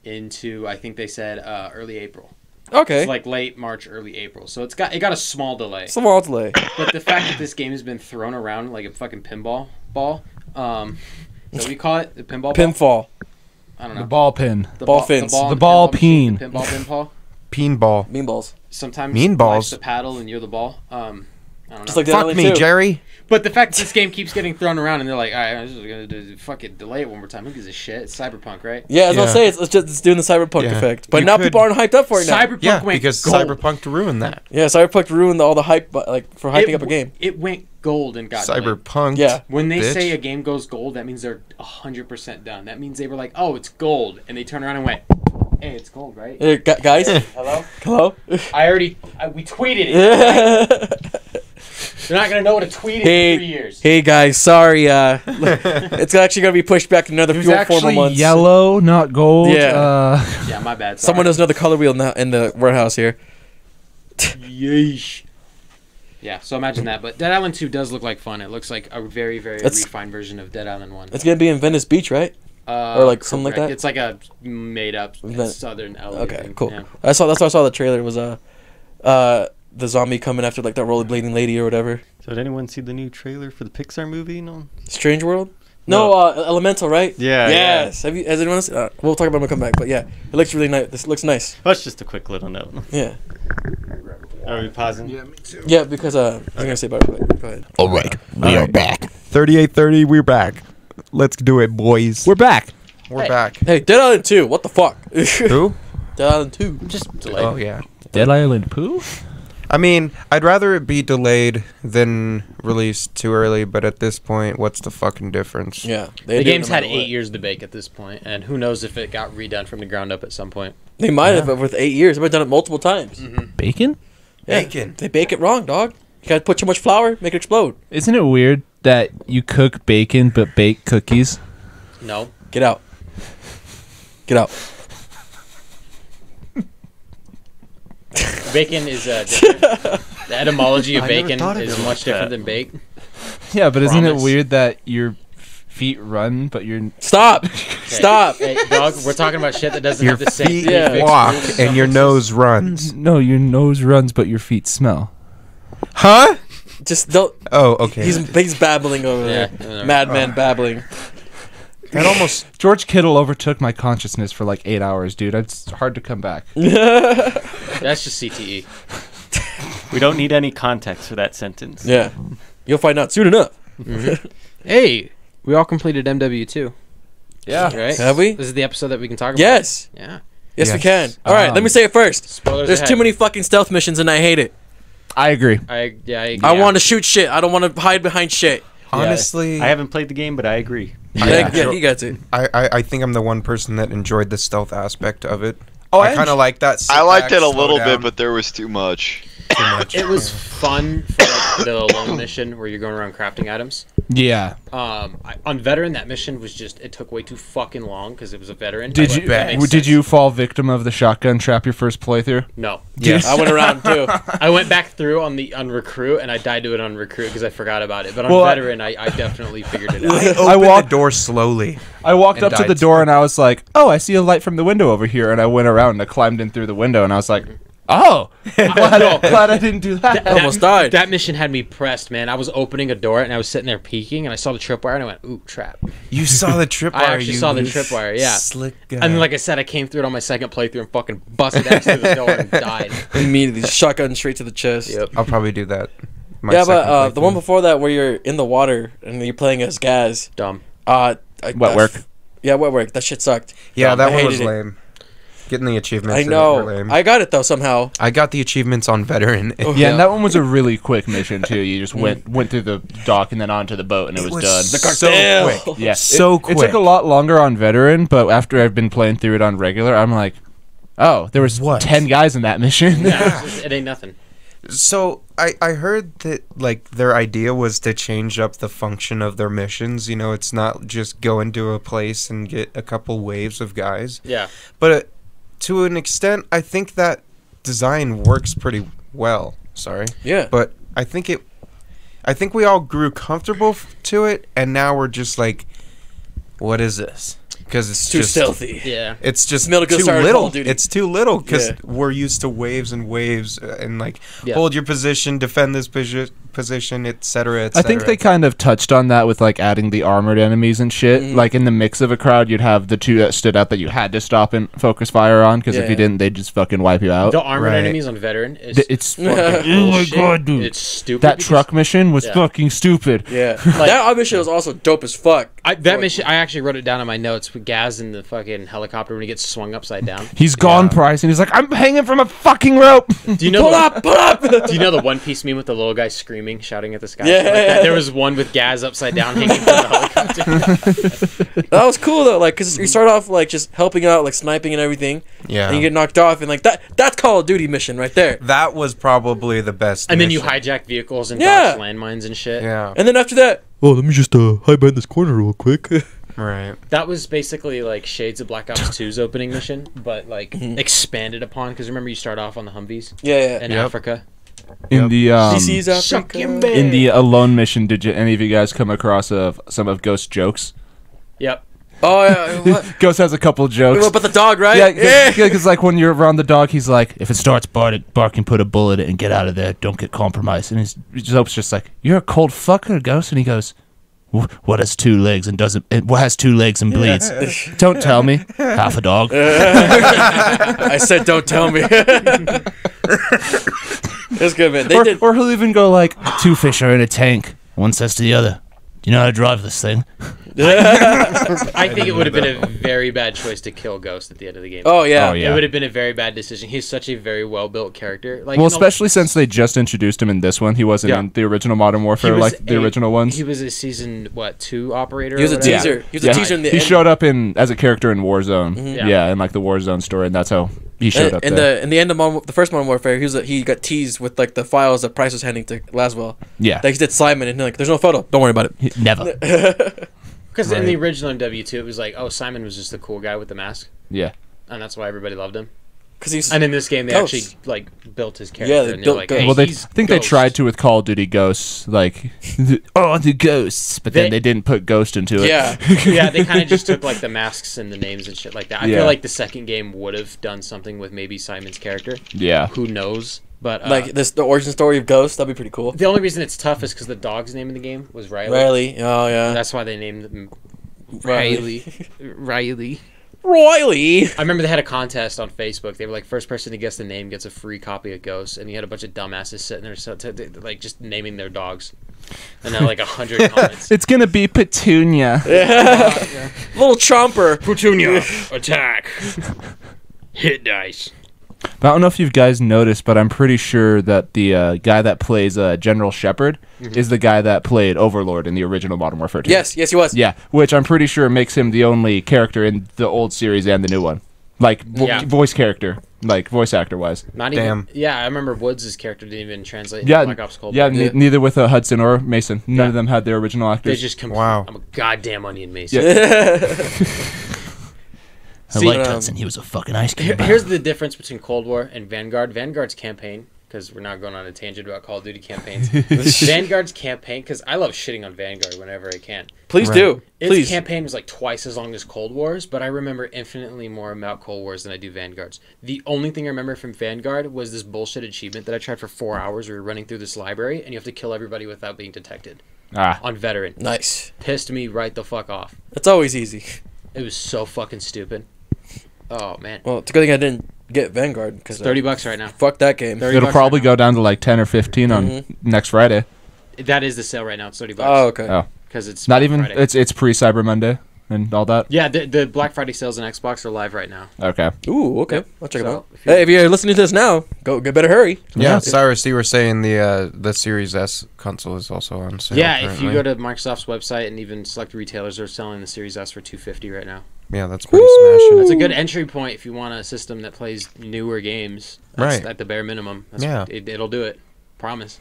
into, I think they said early April. Okay. It's like late March, early April. So it got a small delay. Small delay. But the fact that this game has been thrown around like a fucking pinball ball. So what do you call it? The pinball ball? Pinfall. I don't know. The ball pin. The ball fins. The ball peen. Pinball pinball. Peen ball. Mean balls. Sometimes Mean balls. life's the paddle and you're the ball. I don't know. Just like Dead Fuck Island me, 2. Jerry. But the fact that this game keeps getting thrown around and they're like, all right, I'm just going to fucking delay it one more time. Who gives a shit? It's Cyberpunk, right? Yeah, I was gonna say it's doing the Cyberpunk Yeah. effect, but You now could- people aren't hyped up for it now. Cyberpunk Yeah, went because gold. Cyberpunk ruined that. Yeah, Cyberpunk ruined all the hype, like for hyping up a game. It went gold and got delayed. Cyberpunk. Yeah. When they bitch. say a game goes gold, that means they're 100% done. That means they were like, oh, it's gold. And they turn around and went, hey, it's gold, right? Guys, Hello? hello. We tweeted it. They're not going to know what a tweet is in 3 years. Hey guys, sorry. It's actually gonna be pushed back another It was few actually 4 more months. yellow, not gold. Yeah. Yeah, my bad. Sorry. Someone knows another color wheel now in the warehouse here. Yeesh. Yeah, so imagine that. But Dead Island 2 does look like fun. It looks like a very, very It's- refined version of Dead Island 1. It's gonna be in Venice Beach, right? Or like something like correct. that? It's like a made-up Ven- southern LA Okay, thing. cool. Yeah. That's why I saw the trailer. It was the zombie coming after like that rollerblading lady or whatever. So did anyone see the new trailer for the Pixar movie? No. Strange World. No, Elemental, right? Yeah. Yes. Has anyone else? We'll talk about it when we come back. But yeah, it looks really nice. This looks nice. That's just a quick little note. Yeah. Are we pausing? Yeah, me too. Yeah, because I was gonna say about it. Go ahead. All right, we are back. 38:30. We're back. Let's do it, boys. We're back. We're back. Hey, Dead Island 2. What the fuck? Who? Dead Island 2. Just delayed. Oh yeah. Dead Island poo? I mean, I'd rather it be delayed than released too early, but at this point, what's the fucking difference? Yeah. The game's had 8 years to bake at this point, and who knows if it got redone from the ground up at some point. They might have, but with 8 years, they've done it multiple times. Bacon? Yeah. Bacon. They bake it wrong, dog. You gotta put too much flour, make it explode. Isn't it weird that you cook bacon but bake cookies? No. Get out. Get out. Bacon is different. The etymology of I never bacon thought of is it much like different that. than bake. Yeah, but isn't it Promise. weird that your feet run but your Stop. Stop. Hey, dog, we're talking about shit that doesn't Your have the same feet Yeah. walk rules and your as nose runs. no, your nose runs but your feet smell? Huh? Just don't. Oh, okay. He's babbling over there. Yeah. Madman babbling. That almost. George Kittle overtook my consciousness for like 8 hours, dude. It's hard to come back. That's just CTE. We don't need any context for that sentence. Yeah. You'll find out soon enough. Hey, we all completed MW2. Yeah. Right? Have we? This is the episode that we can talk about. Yes. Yeah. Yes, we Yes. can. All right, let me say it first. Spoilers There's ahead. too many fucking stealth missions and I hate it. I agree. I want to shoot shit. I don't want to hide behind shit. Honestly, I haven't played the game, but I agree. Yeah, he gets it. I think I'm the one person that enjoyed the stealth aspect of it. Oh, I kind of like that. I liked it a slow little down bit, but there was too much. too much. It was fun for like, the lone mission where you're going around crafting items. Yeah. On veteran, that mission was just it took way too fucking long because it was a veteran. Did But you that makes did sense. you fall victim of the shotgun trap your first playthrough? No. Yes. I went around too. I went back through on recruit and I died to it on recruit because I forgot about it. But on Well, veteran, I definitely figured it out. I opened I walked- the door slowly. I walked And up to the died. door and I was like, "Oh, I see a light from the window over here." And I went around and I climbed in through the window and I was like, "Oh, glad I didn't do that." I almost died. That mission had me pressed, man. I was opening a door and I was sitting there peeking and I saw the tripwire and I went, "Ooh, trap!" You saw the tripwire. I actually saw the tripwire. Yeah. Slick guy. And then, like I said, I came through it on my second playthrough and fucking busted ass through the door and died. Immediately, shotgun straight to the chest. Yep. I'll probably do that. my Yeah, but second the one playthrough. before that where you're in the water and you're playing as Gaz. Dumb. Wet work. Yeah, wet work. That shit sucked. Yeah, that I one was hated it. lame. Getting the achievements. I in it know. were lame. I got it though somehow. I got the achievements on veteran. Oh, Yeah, and that one was a really quick mission too. You just went through the dock and then onto the boat and it was done. The so cartel. quick. Yeah, So It took quick. a lot longer on veteran, but after I've been playing through it on regular, I'm like, oh, there was What? 10 guys in that mission. Yeah, it ain't nothing. So I heard that like their idea was to change up the function of their missions. You know, it's not just go into a place and get a couple waves of guys. Yeah. But to an extent, I think that design works pretty well. Sorry. Yeah. But I think we all grew comfortable to it, and now we're just like, what is this? Because it's too just stealthy. Yeah. It's just Smell too good start of Call little. of Duty. It's too little because Yeah. we're used to waves and waves and like Yeah. hold your position, defend this position, etc. I think they kind of touched on that with like adding the armored enemies and shit. Like in the mix of a crowd, you'd have the two that stood out that you had to stop and focus fire on because if you didn't, they'd just fucking wipe you out. The armored Right. enemies on veteran is It's fucking oh my bullshit. god, dude! It's stupid. That because truck mission was fucking stupid. Yeah. That mission was also dope as fuck. that mission, I actually wrote it down in my notes with Gaz in the fucking helicopter when he gets swung upside down. He's gone, Price, and he's like, I'm hanging from a fucking rope. Do you know Pull up! Do you know the One Piece meme with the little guy screaming, shouting at the sky? Yeah. Like that? There was one with Gaz upside down hanging from the helicopter. That was cool though, like, cause you start off like just helping out, like sniping and everything, Yeah. and you get knocked off, and like that's Call of Duty mission right there. That was probably the best. And then you mission. hijack vehicles and Yeah. dodge landmines and shit. Yeah. And then after that, Oh, let me just hide behind this corner real quick. Right. That was basically like Shades of Black Ops 2's opening mission, but like expanded upon. Because remember, you start off on the Humvees yeah. in Yep. Africa. In the DC's Suck Africa. him, babe. in the Alone mission, did any of you guys come across some of Ghost's jokes? Yep. Oh yeah. What? Ghost has a couple jokes. What about the dog, right? Yeah, because like when you're around the dog, he's like, if it starts barking, put a bullet in it and get out of there. Don't get compromised. And his joke's just like, you're a cold fucker, Ghost. And he goes, what has two legs and doesn't? What has two legs and bleeds? Don't tell me. Half a dog. I said, don't tell me. It's good, man. They did. Or he'll even go like, two fish are in a tank. One says to the other, do you know how to drive this thing? I think it would have been a very bad choice to kill Ghost at the end of the game. Oh yeah. Oh, yeah. It would have been a very bad decision. He's such a very well-built character. Like, Well, in the- especially since they just introduced him in this one. He wasn't Yeah. in the original Modern he Warfare was like the original ones. He was a season 2 operator. He was or a whatever? teaser. He was Yeah. a teaser in the He end. showed up as a character in Warzone. Yeah. Yeah, in like the Warzone story, and that's how he showed up in there. the end of the first Modern Warfare, he got teased with like the files that Price was handing to Laswell. Yeah. Like he did Simon, and like, there's no photo. Don't worry about it. Never. Because in the original MW2, it was like, oh, Simon was just the cool guy with the mask, Yeah. and that's why everybody loved him. Because he's And in this game, they Ghost. actually like built his character. Yeah, they and they're built like, Ghost. hey, Well, I he's think they Ghost. tried to with Call of Duty Ghosts, like, the ghosts, but then they didn't put Ghost into it. yeah. Yeah, they kind of just took like the masks and the names and shit like that. I Yeah. feel like the second game would have done something with maybe Simon's character. Yeah. Who knows? But Like the origin story of Ghost, that'd be pretty cool. the only reason it's tough is because the dog's name in the game was Riley. Riley. Oh yeah. That's why they named him Riley. Riley. Riley. I remember they had a contest on Facebook. They were like, first person to guess the name gets a free copy of Ghost, and you had a bunch of dumbasses sitting there, like just naming their dogs, and then like 100 comments. It's gonna be Petunia. Little Chomper. Petunia, attack, hit dice. But I don't know if you guys noticed, but I'm pretty sure that the guy that plays General Shepard is the guy that played Overlord in the original Modern Warfare 2. Yes, he was. Yeah, which I'm pretty sure makes him the only character in the old series and the new one. Like, Yeah. voice character. Like, voice actor-wise. Not Damn. even. Yeah, I remember Woods' character didn't even translate. Yeah, into Black Ops Cold yeah, War. neither with Hudson or Mason. None Yeah. of them had their original They actors. just come. Wow. I'm a goddamn onion mason. I See, liked Hudson. He was a fucking ice cream. Here's the difference between Cold War and Vanguard. Vanguard's campaign, because we're not going on a tangent about Call of Duty campaigns. Vanguard's campaign, because I love shitting on Vanguard whenever I can. Please Right. do. Its Please. campaign was like twice as long as Cold War's, but I remember infinitely more about Cold War's than I do Vanguard's. The only thing I remember from Vanguard was this bullshit achievement that I tried for 4 hours. We were running through this library, and you have to kill everybody without being detected. On Veteran. Nice. Pissed me right the fuck off. That's always easy. It was so fucking stupid. Oh, man. Well, it's a good thing I didn't get Vanguard because $30 right now. fuck that game. 30 It'll bucks probably right go down to like 10 or 15 on next Friday. now. That is the sale right now. It's $30. Oh, okay. Oh. Because it's Not Black even, Friday. it's pre-Cyber Monday and all that. Yeah, the Black Friday sales on Xbox are live right now. Okay. Ooh, okay. I'll check So, it out. if you- Hey, if you're listening to this now, better hurry. Yeah, Cyrus, you were saying the Series S console is also on sale. Yeah, if you currently. go to Microsoft's website and even select retailers are selling the Series S for $250 right now. Yeah, that's pretty smashing. That's a good entry point if you want a system that plays newer games. That's Right. at the bare minimum. That's Yeah. It'll do it. Promise.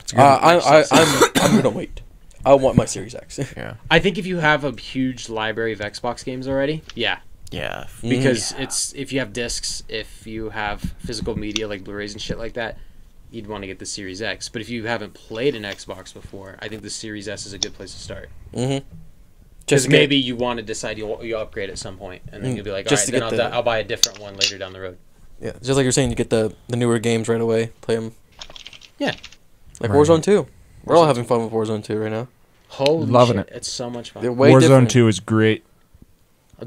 It's good. I'm gonna wait. I want my Series X. Yeah. I think if you have a huge library of Xbox games already, yeah. Yeah. Because it's if you have discs, if you have physical media like Blu-rays and shit like that, you'd want to get the Series X. But if you haven't played an Xbox before, I think the Series S is a good place to start. Mm-hmm. Because maybe you want to decide you upgrade at some point, and then you'll be like, all right, then I'll buy a different one later down the road. Yeah, just like you're saying, you get the newer games right away, play them. Yeah. Like Warzone 2. We're all having fun with Warzone 2 right now. Holy Loving shit, it. it's so much fun. Warzone 2 is great.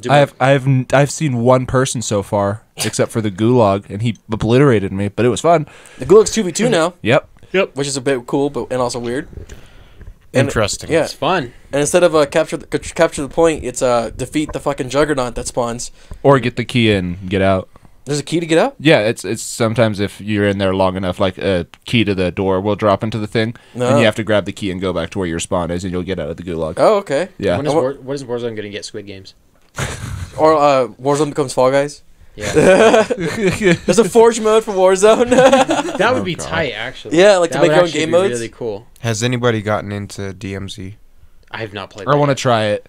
I've seen one person so far, except for the Gulag, and he obliterated me, but it was fun. The Gulag's 2v2 now. Yep. Which is a bit cool, and also weird. Interesting. Yeah. It's fun. And instead of capture the point, it's defeat the fucking juggernaut that spawns. Or get the key and get out. There's a key to get out? Yeah, it's sometimes if you're in there long enough, like a key to the door will drop into the thing, and you have to grab the key and go back to where your spawn is, and you'll get out of the Gulag. Oh, okay. Yeah. When is Warzone going to get Squid Games? Or Warzone becomes Fall Guys? Yeah. There's a Forge mode for Warzone. That would be tight, actually. Yeah, like to make your own game modes. Really cool. Has anybody gotten into DMZ? I have not played. I want to try it.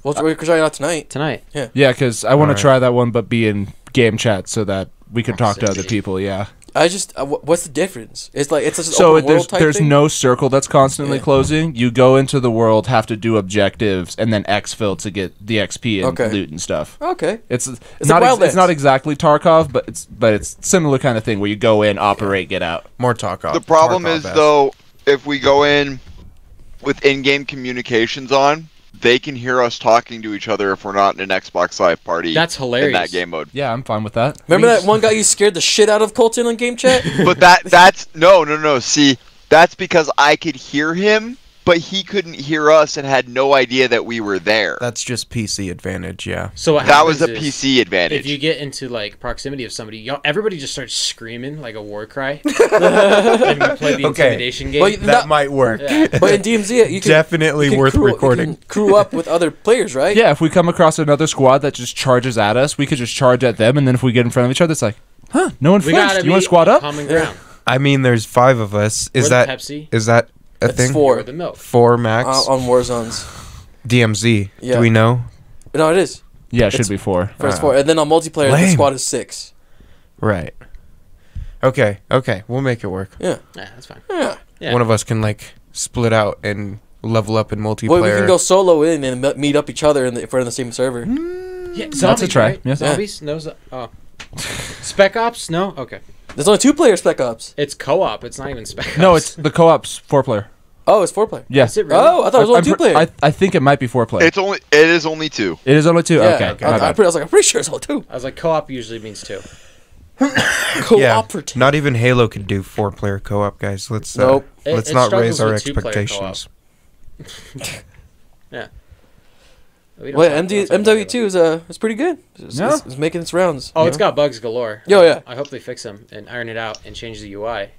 We'll try it out tonight. Yeah, because I want to try that one, but be in game chat so that we can talk to other people. Yeah. I just what's the difference? It's like it's just so open world type there's thing? no circle that's constantly closing. You go into the world, have to do objectives, and then exfil to get the XP and loot and stuff. Okay. It's not like it's not exactly Tarkov, but it's similar kind of thing where you go in, operate, get out. More Tarkov. The problem is though, if we go in with in-game communications on, they can hear us talking to each other if we're not in an Xbox Live party. That's hilarious. In that game mode. Yeah, I'm fine with that. Remember that one guy you scared the shit out of, Colton, on game chat? But that's no. See, that's because I could hear him, but he couldn't hear us and had no idea that we were there. That's just PC advantage, yeah. So what that was a is, PC advantage. If you get into like proximity of somebody, everybody just starts screaming like a war cry. And you play the intimidation game. Well, that might work. Yeah. But in DMZ, you can definitely worth recording. You can crew up with other players, right? Yeah, if we come across another squad that just charges at us, we could just charge at them, and then if we get in front of each other, it's like, huh? No one flinched. You want to squad up? Common ground. I mean, there's 5 of us. Is that Pepsi. Is that a thing? 4. 4 max on Warzones. DMZ. Yeah. Do we know? No, it is. Yeah, it should be 4. First 4, and then on multiplayer, the squad is 6. Right. Okay. We'll make it work. Yeah. Yeah, that's fine. Yeah. One of us can like split out and level up in multiplayer. Well, we can go solo in and meet up each other if we're in the same server. Yeah, zombies, that's a try. Right? Yes. Zombies? No. Spec Ops? No. Okay. There's only 2-player Spec Ops. It's co-op. It's not even Spec Ops. No, it's the co-op's 4-player. Oh, it's 4-player. Yeah. Is it really? Oh, I thought it was only 2-player. I think it might be 4-player. It is only 2. It is only 2. Yeah, Okay. I was pretty sure it's all 2. I was like, co-op usually means 2. Co-op for 2. Not even Halo could do 4-player co-op, guys. Let's nope. Let's it not raise our with 2-player expectations. Yeah. Well, MW2 is pretty good. It's making its rounds. Oh, it's got bugs galore. Yeah. I hope they fix them and iron it out and change the UI.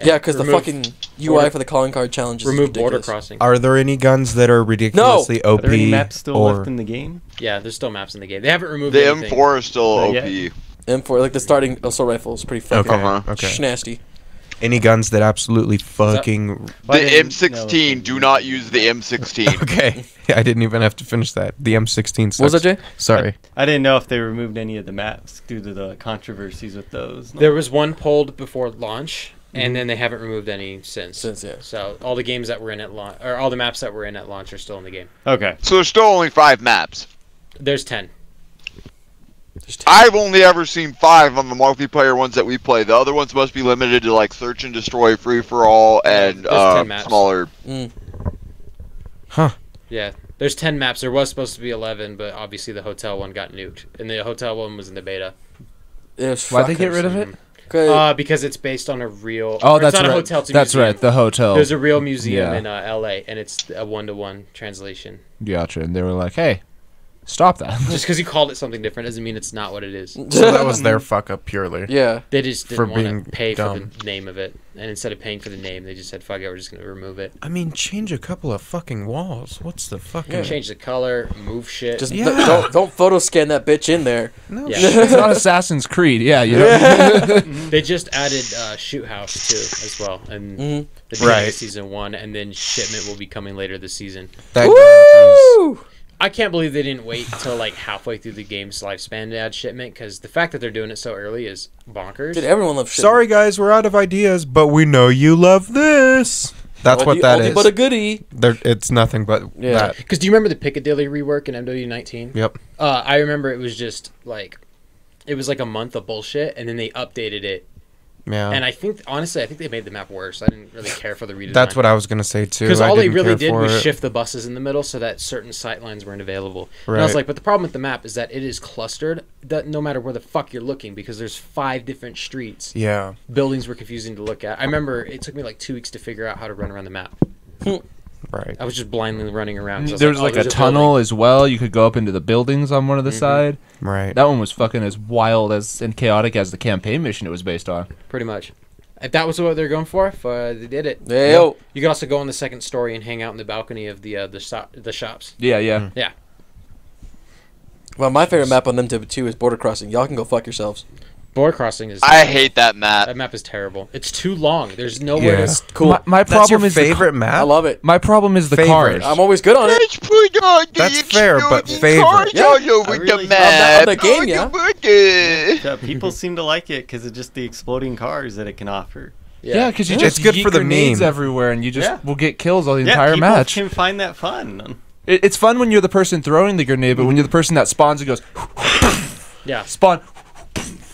Yeah, because the fucking UI for the calling card challenge is remove ridiculous. border crossing. Are there any guns that are ridiculously OP? Are there any maps still left in the game? Yeah, there's still maps in the game. They haven't removed the anything. M4 is still OP. M4, like the starting assault rifle is pretty fucking nasty. Any guns that absolutely fucking... The M16, do not use the M16. Okay. I didn't even have to finish that. The M16 sucks. What was that, Jay? Sorry. I didn't know if they removed any of the maps due to the controversies with those. There was one pulled before launch, and then they haven't removed any since. Yeah. So all the games that were in at launch, or all the maps that were in at launch, are still in the game. Okay. So there's still only 5 maps. There's 10. I've only ever seen 5 on the multiplayer ones that we play. The other ones must be limited to like search and destroy, free for all, and smaller. Huh. Yeah, there's 10 maps. There was supposed to be 11, but obviously the hotel one got nuked, and the hotel one was in the beta. Why'd they get rid of it? Because it's based on a real. Oh, that's it's not right. A hotel, it's a that's museum. right. The hotel. There's a real museum in L.A. and it's a 1-to-1 translation. Gotcha. And they were like, "Hey, stop that." Just because you called it something different doesn't mean it's not what it is. So that was their fuck up purely. Yeah. They just didn't want to pay dumb. for the name of it. And instead of paying for the name, they just said, fuck it, we're just going to remove it. I mean, change a couple of fucking walls. What's the fucking... Change the color, move shit. Just don't photo scan that bitch in there. No, it's not Assassin's Creed. Yeah, you know. They just added Shoot House, too, as well. And the Right. Season 1, and then Shipment will be coming later this season. That Woo! I can't believe they didn't wait till like halfway through the game's lifespan to add Shipment, because the fact that they're doing it so early is bonkers. Dude, everyone loves Shipment. Sorry, guys, we're out of ideas, but we know you love this. That's what that is. But a goodie. It's nothing but that. Because do you remember the Piccadilly rework in MW19? Yep. I remember it was just like, it was like a month of bullshit, and then they updated it. Yeah. And I think, honestly, I think they made the map worse. I didn't really care for the redesign. That's what I was going to say, too. Because all they really did was shift the buses in the middle so that certain sight lines weren't available. Right. And I was like, but the problem with the map is that it is clustered, that no matter where the fuck you're looking, because there's 5 different streets. Yeah. Buildings were confusing to look at. I remember it took me like 2 weeks to figure out how to run around the map. Right. I was just blindly running around. There was like a tunnel as well. You could go up into the buildings on one of the side. Right. That one was fucking as wild as and chaotic as the campaign mission it was based on. Pretty much. If that was what they're going for, they did it. You could also go on the second story and hang out in the balcony of the shops. Yeah. Yeah. Well, my favorite map on them too is Border Crossing. Y'all can go fuck yourselves. Border Crossing is... I hate that map. That map is terrible. It's too long. There's nowhere to... Cool. My problem is favorite map? I love it. My problem is the cars. I'm always good on it. That's fair, but favorite. All over the On map. the game, yeah. People seem to like it because of just the exploding cars that it can offer. Yeah, because you It's just good yeet for the grenades meme. everywhere, and you just will get kills all the entire people match. Can find that fun. It's fun when you're the person throwing the grenade, but when you're the person that spawns, it goes. Spawn.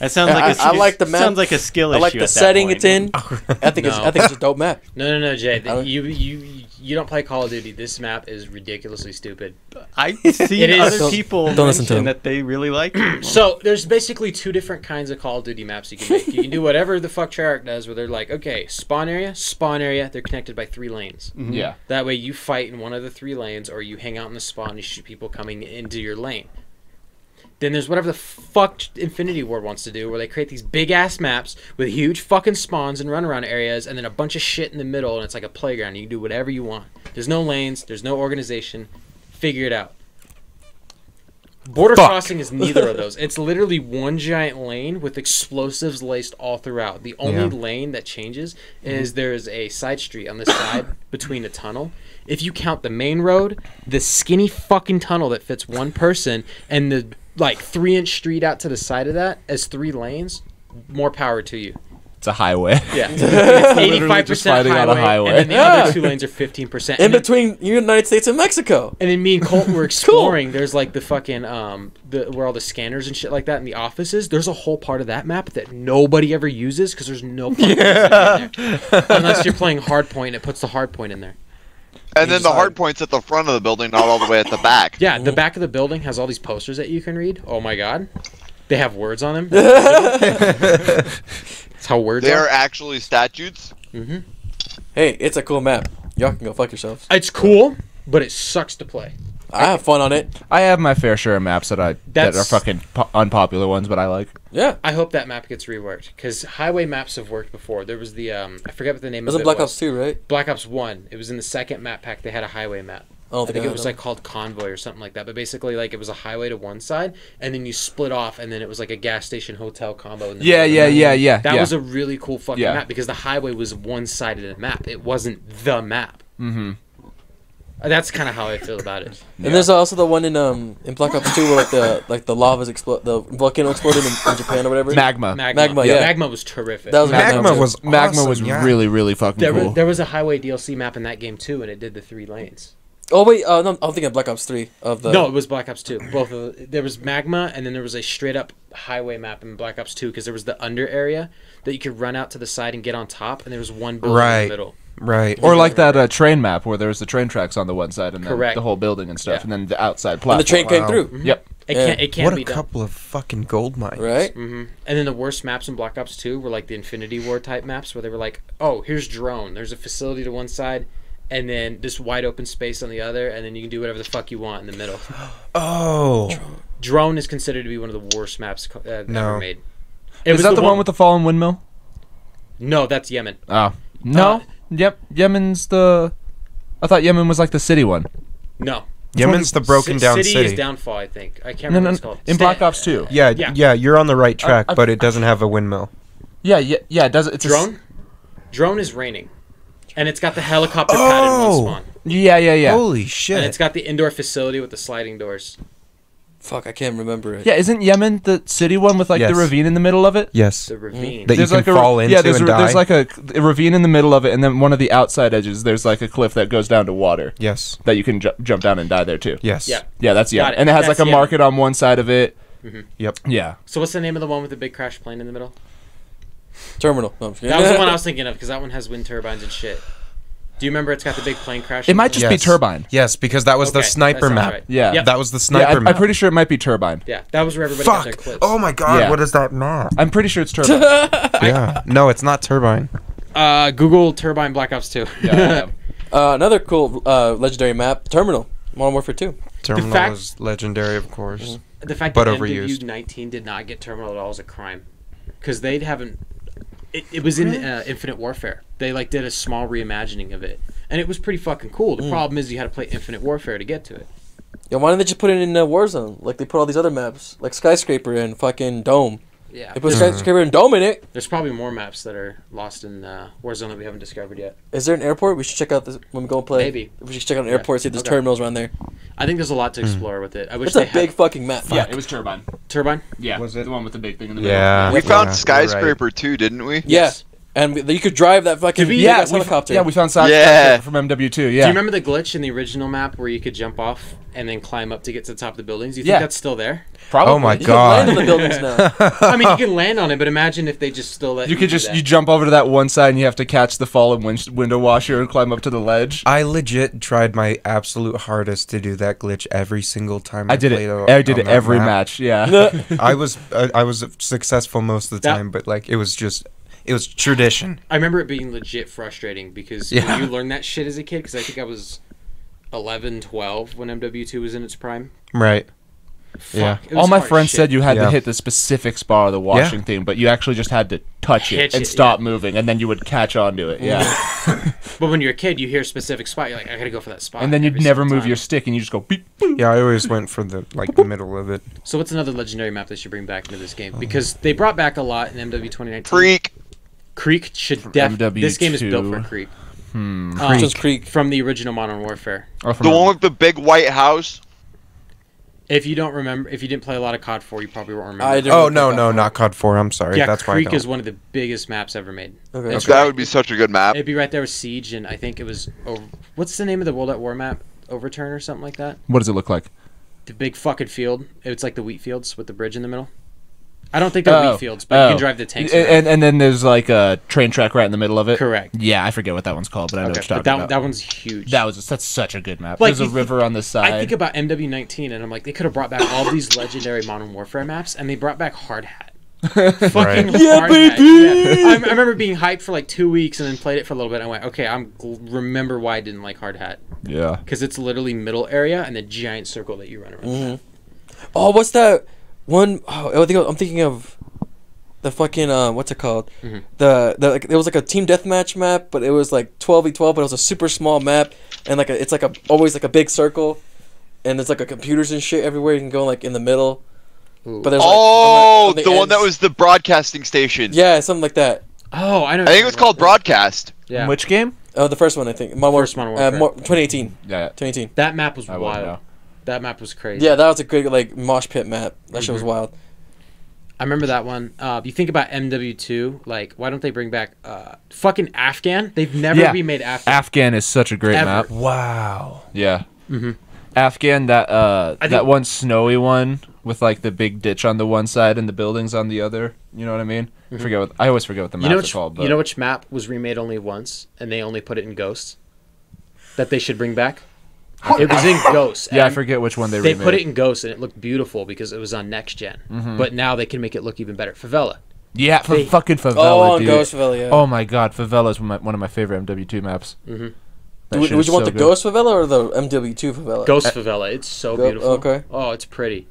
That sounds like I like the map. Sounds like a skill issue. I like the setting it's in. I think it's a dope map. No, Jay. You don't play Call of Duty. This map is ridiculously stupid. I've seen other people don't listen to mention that they really like it. So there's basically 2 different kinds of Call of Duty maps you can make. You can do whatever the fuck Treyarch does, where they're like, okay, spawn area. They're connected by 3 lanes. Mm-hmm. Yeah. That way you fight in one of the 3 lanes, or you hang out in the spawn and you shoot people coming into your lane. Then there's whatever the fuck Infinity Ward wants to do, where they create these big-ass maps with huge fucking spawns and runaround areas, and then a bunch of shit in the middle, and it's like a playground. You can do whatever you want. There's no lanes. There's no organization. Figure it out. Border Crossing is neither of those. It's literally one giant lane with explosives laced all throughout. The only lane that changes is there's a side street on the side between a tunnel. If you count the main road, the skinny fucking tunnel that fits one person, and the 3-inch street out to the side of that as 3 lanes, more power to you. It's a highway. Yeah. It's 85% highway, and then the other 2 lanes are 15%. In between United States and Mexico. And then me and Colton were exploring. There's like the fucking, where all the scanners and shit like that in the offices. There's a whole part of that map that nobody ever uses because there's no fucking in there. Unless you're playing hardpoint, and it puts the hardpoint in there. And then the hard point's at the front of the building, not all the way at the back. Yeah, the back of the building has all these posters that you can read. Oh my god. They have words on them. That's how words They're actually statutes. Mm-hmm. Hey, it's a cool map. Y'all can go fuck yourselves. It's cool, but it sucks to play. I have fun on it. I have my fair share of maps that are fucking unpopular ones, but I like. Yeah. I hope that map gets reworked, because highway maps have worked before. There was the, I forget what the name of it was. Black Ops 2, right? Black Ops 1. It was in the second map pack. They had a highway map. I think it was called Convoy or something like that. But basically, it was a highway to one side, and then you split off, and then it was like a gas station hotel combo. In the yeah. That was a really cool fucking map, because the highway was one-sided map. It wasn't the map. Mm-hmm. That's kind of how I feel about it. And there's also the one in Black Ops 2 where the lava's the volcano exploded in Japan or whatever. Magma, yeah. Magma was terrific. Magma was really, really fucking cool. There was a highway DLC map in that game too, and it did the 3 lanes. Oh wait, no, I'm thinking of Black Ops 3 No, it was Black Ops 2. There was Magma, and then there was a straight up highway map in Black Ops 2, because there was the under area that you could run out to the side and get on top, and there was one building in the middle. Right. Or like that train map where there was the train tracks on the one side and then Correct. the whole building and stuff, and then the outside platform. And the train came through. Mm-hmm. Yep. It can't what be a done. couple of fucking gold mines. Right? Mm-hmm. And then the worst maps in Black Ops 2 were like the Infinity War type maps, where they were like, oh, here's drone. There's a facility to one side, and then this wide open space on the other, and then you can do whatever the fuck you want in the middle. Oh. Drone is considered to be one of the worst maps ever made. Is that the one with the fallen windmill? No, that's Yemen. Oh. No. Yep. Yemen's the... I thought Yemen was like the city one. No. Yemen's the broken down city. City is Downfall, I think. I can't remember what it's called. In Black Ops 2. Yeah, you're on the right track, but it doesn't have a windmill. Yeah, it does. It's Drone? Drone is raining. And it's got the helicopter pad in one spawn. Yeah. Holy shit. And it's got the indoor facility with the sliding doors. Fuck, I can't remember it. Yeah, isn't Yemen the city one with like Yes. the ravine in the middle of it? Yes. The ravine. That you can like fall into there's and die. there's like a ravine in the middle of it, and then one of the outside edges, there's like a cliff that goes down to water. Yes. That you can jump down and die there too. Yes. Yeah. Yeah, that's Got Yemen. it. And it has That's like a Yemen. market on one side of it. Yep. Yeah. So what's the name of the one with the big crash plane in the middle? Terminal. No, I'm just That was the kidding. one I was thinking of because that one has wind turbines and shit. Do you remember it's got the big plane crash? It might just be Yes. Turbine. Yes, because that was Okay, the sniper that sounds map. right. Yeah. Yep. That was the Yeah, sniper I'm map. pretty sure it might be Turbine. Yeah, that was where everybody got their Fuck. clips. Oh my god, Yeah. what is that map? I'm pretty sure it's Turbine. Yeah. No, it's not Turbine. Google Turbine Black Ops 2. Yeah. Another cool legendary map, Terminal. Modern Warfare 2. Terminal fact- is legendary, of course. The fact But that overused. MW19 did not get Terminal at all is a crime. Because they haven't... It was in Infinite Warfare. They like did a small reimagining of it. And it was pretty fucking cool. The problem is you had to play Infinite Warfare to get to it. Yeah, why didn't they just put it in Warzone? Like they put all these other maps, like Skyscraper and fucking Dome. Yeah. They put Skyscraper and Dome in it. There's probably more maps that are lost in Warzone that we haven't discovered yet. Is there an airport? We should check out this when we go and play. Maybe. We should check out an Yeah. airport, see if there's Okay. terminals around there. I think there's a lot to explore with it. I wish It's a they big had... fucking map. Yeah, Fuck. it was Turbine. Turbine? Yeah. Was it? The one with the big thing in the Yeah. We Yeah, found you're Skyscraper too, didn't we? Yeah. Yes. And you could drive that fucking big Yeah, ass helicopter. we found Side Yeah. from MW2. Yeah. Do you remember the glitch in the original map where you could jump off and then climb up to get to the top of the buildings? You think Yeah. that's still there? Probably. Oh my You can land on the god. buildings now. I mean, you can land on it, but imagine if they just still let You could do just that. you jump over to that one side and you have to catch the fallen window washer and climb up to the ledge. I legit tried my absolute hardest to do that glitch every single time I did played it. I did on it that every map. match. Yeah. I was successful most of the That- time, but like it was tradition. I remember it being legit frustrating because Yeah. when you learn that shit as a kid, because I think I was 11, 12 when MW2 was in its prime. Right. Fuck, Yeah. it was All my hard friends shit. said you had Yeah. to hit the specific spot of the washing thing, but you actually just had to touch it Hitch and it, stop yeah. moving, and then you would catch onto it. Yeah. But when you're a kid, you hear a specific spot, you're like, I gotta go for that spot. And then you'd every never single move time. your stick, and you just go beep. boop. Yeah, I always went for the middle of it. So what's another legendary map they should bring back into this game? Because they brought back a lot in MW 2019. Creek. Creek should definitely... This game is built for MW2. Creek. Just Creek. From the original Modern Warfare. Oh, The one with the big white house. If you don't remember, if you didn't play a lot of COD 4, you probably won't remember. I didn't Oh really no, pick no, up not COD 4. I'm sorry. Yeah, That's why I Creek don't. is one of the biggest maps ever made. Okay. It's That right- would be such a good map. It'd be right there with Siege, and I think it was... what's the name of the World at War map? Overturn or something like that? What does it look like? The big fucking field. It's like the wheat fields with the bridge in the middle. I don't think they're wheat fields, but you can drive the tanks around. And then there's like a train track right in the middle of it. Correct. Yeah, I forget what that one's called, but I know what you're But talking about. that one's huge. That's such a good map. Like, There's a you- river on the side. I think about MW19, and I'm like, they could have brought back all these legendary Modern Warfare maps, and they brought back Hard Hat. Fucking Hard Hat. Yeah. I remember being hyped for like 2 weeks, and then played it for a little bit. And I went, okay, remember why I didn't like Hard Hat. Yeah. Because it's literally middle area and the giant circle that you run around. Oh, what's that one? Oh, I'm thinking of the fucking what's it called? The like, it was like a team deathmatch map, but it was like 12v12, but it was a super small map, and like it's like always like a big circle, and there's like a computers and shit everywhere. You can go like in the middle, but there's Oh, like, the on one that ends. was the broadcasting station. Yeah, something like that. Oh, I know. I think it was called Broadcast. Yeah. Which game? Oh, the first one I think. First Modern Warfare. 2018. Yeah. 2018. That map was I wouldn't wild. know. That map was crazy. Yeah, that was a good like mosh pit map. That shit was wild. I remember that one. You think about MW2, like, why don't they bring back fucking Afghan? They've never remade Afghan. Afghan is such a great Ever. map. Wow. Yeah. Afghan, that think- one snowy one with like the big ditch on the one side and the buildings on the other. You know what I mean? I always forget what the maps are called. But You know which map was remade only once, and they only put it in Ghosts? That they should bring back? It was in Ghosts. yeah, I and forget which one they They remade. put it in Ghosts, and it looked beautiful because it was on Next Gen. But now they can make it look even better. Favela. Yeah, they- fucking Favela, Oh, on dude. Ghost Favela, yeah. Oh my god, Favela is one of my favorite MW2 maps. Would That you shit is want so the good. Ghost Favela or the MW2 Favela? Ghost Favela. It's so beautiful. Okay. Oh, it's pretty.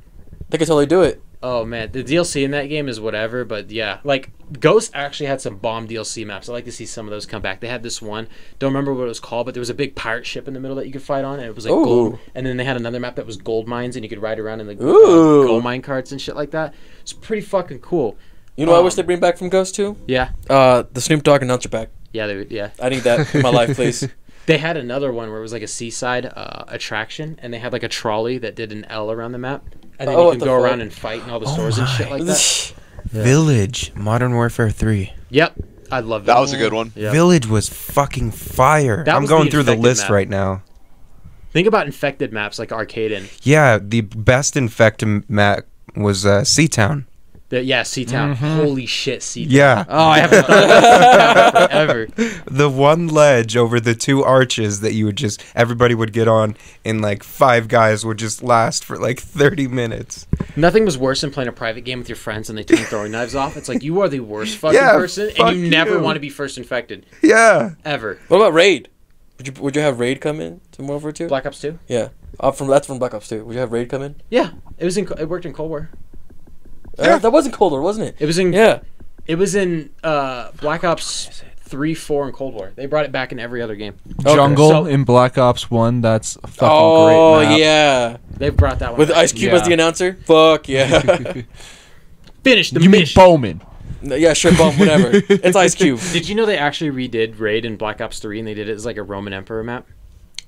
They could totally do it. Oh man, the DLC in that game is whatever, but yeah, like Ghost actually had some bomb DLC maps. I like to see some of those come back. They had this one, don't remember what it was called, but there was a big pirate ship in the middle that you could fight on, and it was like Ooh. gold. And then they had another map that was gold mines, and you could ride around in the Ooh. gold mine carts and shit like that. It's pretty fucking cool. You know what I wish they bring back from Ghost 2? Yeah, The Snoop Dogg announcer pack. yeah, they would. Yeah, I need that in my life, please. they had another one where it was like a seaside attraction, and they had like a trolley that did an L around the map, And then you can go around and fight in all the stores and shit like that. Yeah. Village, Modern Warfare 3. Yep, I love that. That was a good one. Yep. Village was fucking fire. I'm going through the list right now. Think about infected maps like Arcaden. Yeah, the best infected map was Seatown. Seatown. Holy shit, Seatown. Yeah. Oh, I haven't thought about Seatown forever. The one ledge over the two arches that you would everybody would get on in like 5 guys would just last for like 30 minutes. Nothing was worse than playing a private game with your friends and they turn throwing knives off. It's like, you are the worst fucking person and you never want to be first infected. Yeah. Ever. What about Raid? Would you have Raid come in to Modern Warfare 2? Black Ops 2? Yeah. That's from Black Ops 2. Would you have Raid come in? Yeah. It worked in Cold War. That wasn't Cold War, wasn't it? It was in It was in Black Ops 3, 4, and Cold War. They brought it back in every other game. Jungle in Black Ops 1. That's a fucking great map. Oh yeah. They brought that one with back. Ice Cube as the announcer. Fuck yeah. Finish the You mean mission. Bowman? Yeah, sure, bum, whatever. It's Ice Cube. Did you know they actually redid Raid in Black Ops 3 and they did it as like a Roman Emperor map?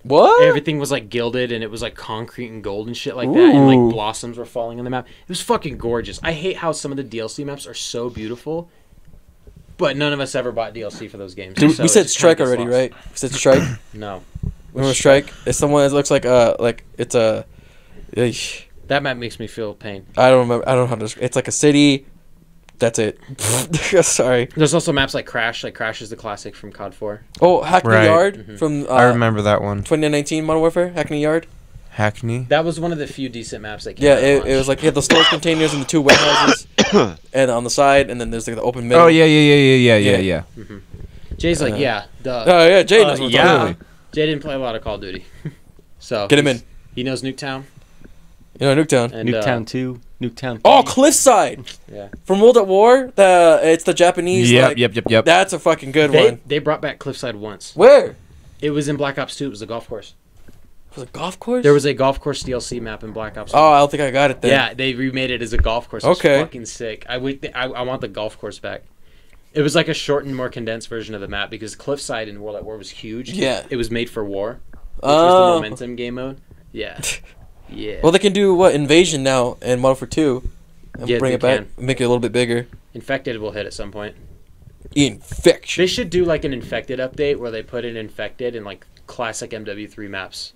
What? Everything was like gilded and it was like concrete and gold and shit like that, and like blossoms were falling on the map. It was fucking gorgeous. I hate how some of the DLC maps are so beautiful, but none of us ever bought DLC for those games. Dude, we said Strike already, right? We said Strike. No. Remember Strike? It's someone that looks like it's a. That map makes me feel pain. I don't remember. I don't know how to. It's like a city. That's it. Sorry. There's also maps like Crash. Like Crash is the classic from COD 4. Oh, Hackney Yard from. I remember that one. 2019 Modern Warfare. Hackney Yard. Hackney. That was one of the few decent maps that came Yeah, out it was like you had the storage containers and the 2 warehouses, and on the side, and then there's like the open middle. Oh yeah. Jay's like, yeah, duh. Oh yeah, Jay knows what we're talking about. Jay didn't play a lot of Call of Duty, so get him in. He knows Nuketown. You know Nuketown. And Nuketown 2, Nuketown 3. Oh, Cliffside. Yeah. From World at War. It's the Japanese. Yep. That's a fucking good one. They brought back Cliffside once. Where? It was in Black Ops 2. It was a golf course. Was it a golf course? There was a golf course DLC map in Black Ops 2. Oh, I don't think I got it then. Yeah, they remade it as a golf course. It was fucking sick. I want the golf course back. It was like a shortened, more condensed version of the map because Cliffside in World at War was huge. Yeah. It was made for war, which was the momentum game mode. Yeah. Yeah. Well, they can do Invasion now and Modern Warfare 2, and Yeah, bring they it back, can. make it a little bit bigger. Infected will hit at some point. Infection. They should do like an Infected update where they put in Infected in like classic MW3 maps.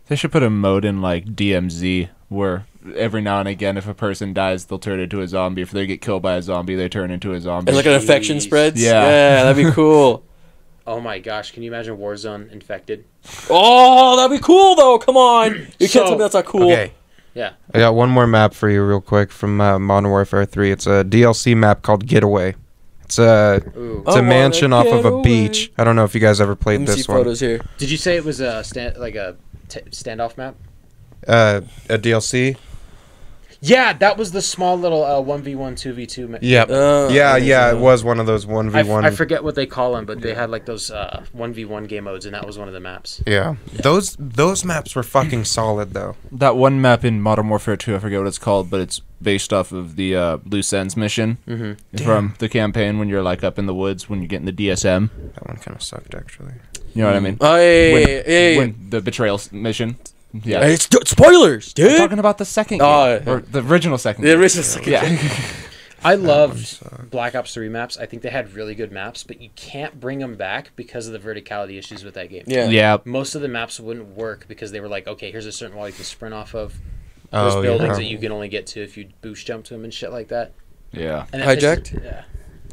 They should put a mode in like DMZ where every now and again, if a person dies, they'll turn into a zombie. If they get killed by a zombie, they turn into a zombie. And like an infection spreads. Yeah, that'd be cool. Oh my gosh, can you imagine Warzone Infected? Oh, that'd be cool though. Come on, you can't tell me that's not cool. Okay. Yeah. I got one more map for you real quick from Modern Warfare 3. It's a DLC map called Getaway. It's a mansion off of a beach. I don't know if you guys ever played Let me this see one. photos here. Did you say it was a standoff map? A DLC? Yeah, that was the small little 1v1, 2v2 map. Yep. It was one of those 1v1. I forget what they call them, but they had like those 1v1 game modes, and that was one of the maps. Yeah. Those maps were fucking solid, though. That one map in Modern Warfare 2, I forget what it's called, but it's based off of the Loose Ends mission from the campaign when you're like up in the woods when you're getting the DSM. That one kind of sucked, actually. You know what I mean? Oh, yeah. When the betrayal mission. Yeah. Hey, it's spoilers, dude. I'm talking about the second game. Or the original second game. The original second game. I loved Black Ops 3 maps. I think they had really good maps, but you can't bring them back because of the verticality issues with that game. Yeah. Most of the maps wouldn't work because they were like, okay, here's a certain wall you can sprint off of. There's buildings that you can only get to if you boost jump to them and shit like that. Yeah. And Hijacked? Yeah.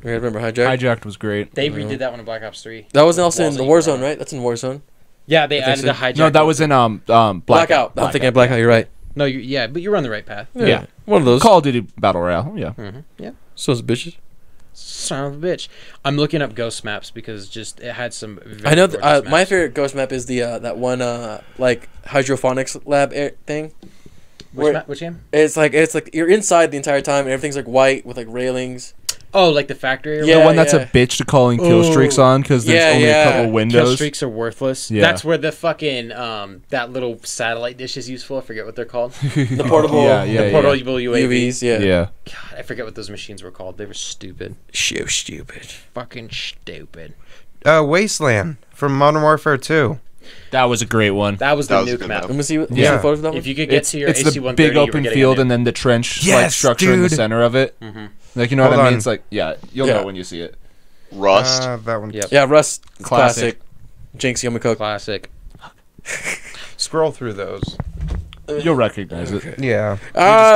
I remember Hijacked. Hijacked was great. They redid that one in Black Ops 3. That was also in the Warzone, right? That's in Warzone. Yeah, they added the Hijacked. No, that was in Blackout. I'm thinking of Blackout. You're right. No, but you're on the right path. Yeah. One of those. Call of Duty Battle Royale. Yeah. Yeah. Sons of bitches. Son of a bitch. I'm looking up ghost maps because just it had some. I know my favorite ghost map is the that one like hydroponics lab thing. Which game? It's like you're inside the entire time and everything's like white with like railings. Oh, like the factory area? Yeah, the one that's a bitch to calling kill streaks on because there's only a couple windows. Kill streaks are worthless. Yeah. That's where the fucking that little satellite dish is useful. I forget what they're called. The portable. The portable UAVs. Yeah. God, I forget what those machines were called. They were stupid. So stupid. Fucking stupid. Wasteland from Modern Warfare 2. That was a great one. That was the That was a nuke good map. map. Let me see what Yeah. some photos of that one. If you could get to your It's the AC-130, big you were open getting field a nuke. and then the trench like Yes, structure in the dude. center of it. Mhm. Like, you know what Hold I mean? on. It's like, you'll Yeah. know when you see it. Rust. That one. Yep. Yeah, Rust. Classic. Classic. Jinx Yomiko. Classic. Scroll through those. You'll recognize it. Yeah.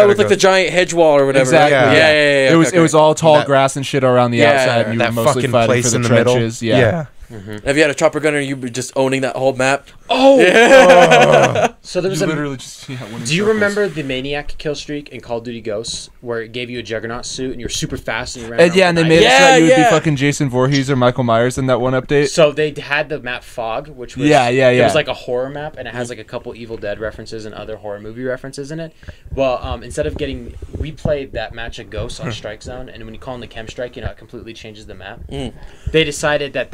With like the giant hedge wall or whatever. Exactly. Right? Yeah. It was okay, it was okay. all tall That- grass and shit around the Yeah, outside, and you were That mostly fucking fighting place for the in the trenches. middle. Yeah. If you had a chopper gunner, you'd be just owning that whole map. Oh! Yeah. So there was a... just Do you remember the Maniac kill streak in Call of Duty Ghosts, where it gave you a Juggernaut suit and you were super fast and you ran around Yeah, and with they a made knife? it so that you would be Yeah. fucking Jason Voorhees or Michael Myers in that one update. So they had the map Fog, which was It was like a horror map, and it has like a couple Evil Dead references and other horror movie references in it. Well, instead of we played that match of Ghosts on Strike Zone, and when you call in the Chem Strike, you know, it completely changes the map. They decided that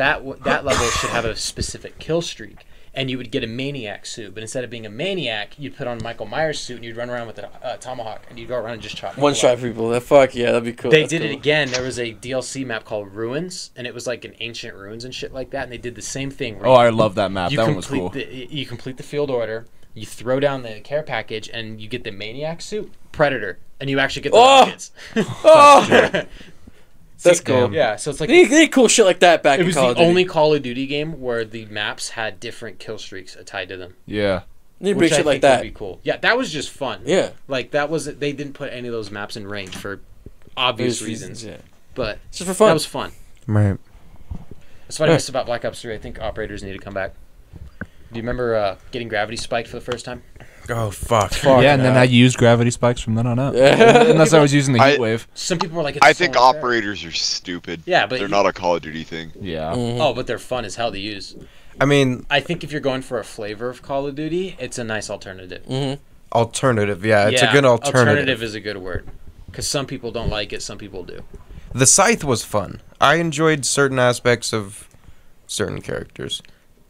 level should have a specific kill streak, and you would get a Maniac suit. But instead of being a Maniac, you'd put on Michael Myers suit, and you'd run around with a tomahawk, and you'd go around and just chop. One shot people. Fuck yeah, that'd be cool. They That's did cool. it again. There was a DLC map called Ruins, and it was like an ancient ruins and shit like that. And they did the same thing. where Oh, I love that map. you That one was complete cool. you complete the field order. You throw down the care package, and you get the Maniac suit, Predator, and you actually get the rockets. Oh! That's cool. Yeah, so it's like They did cool shit like that back it in was Call the of Duty. only Call of Duty game where the maps had different kill streaks tied to them. Yeah. They did Which big I shit like think that. would be cool. Yeah, that was just fun. Yeah. Like that was they didn't put any of those maps in range for obvious reasons. Yeah. But It's just for fun. that was fun. Right. That's what I missed about Black Ops 3. I think operators need to come back. Do you remember getting gravity spiked for the first time? Oh fuck. Yeah, and then I used gravity spikes from then on out. Yeah. Unless I was using the heat wave. Some people were like, it's I so think unfair. operators are stupid. Yeah, but they're not a Call of Duty thing. Yeah. Oh, but they're fun as hell to use. I mean, I think if you're going for a flavor of Call of Duty, it's a nice alternative. alternative. Yeah, it's a good alternative. Alternative is a good word. Because some people don't like it, some people do. The Scythe was fun. I enjoyed certain aspects of certain characters.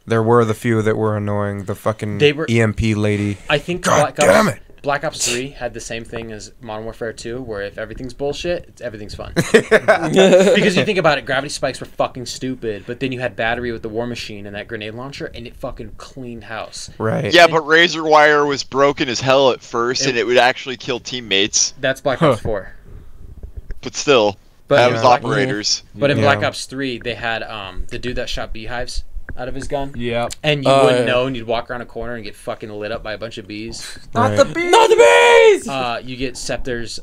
There were the few that were annoying. The fucking They were- EMP lady. I think God damn it! Black Ops 3 had the same thing as Modern Warfare 2, where if everything's bullshit, everything's fun. Because you think about it, gravity spikes were fucking stupid, but then you had battery with the war machine and that grenade launcher, and it fucking cleaned house. Right. Yeah, but Razor Wire was broken as hell at first, and it would actually kill teammates. That's Black Ops 4. But still, But that in was Black- operators. But in Yeah. Black Ops 3, they had the dude that shot beehives out of his gun. Yeah. And you wouldn't yeah. know, and you'd walk around a corner and get fucking lit up by a bunch of bees. Not the bees. Not the bees! You get Scepter's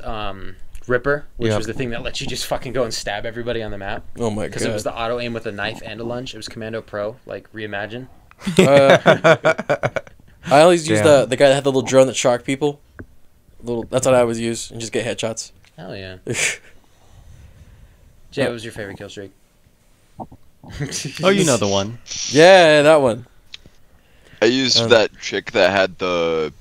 Ripper, which Yep. was the thing that lets you just fucking go and stab everybody on the map. Oh my god. Because it was the auto aim with a knife and a lunge. It was Commando Pro, like reimagine. I always use Damn. the guy that had the little drone that shocked people. That's what I always use, and just get headshots. Hell yeah. Jay, what was your favorite kill streak? Oh, you know the one. Yeah, that one. I used that chick that had the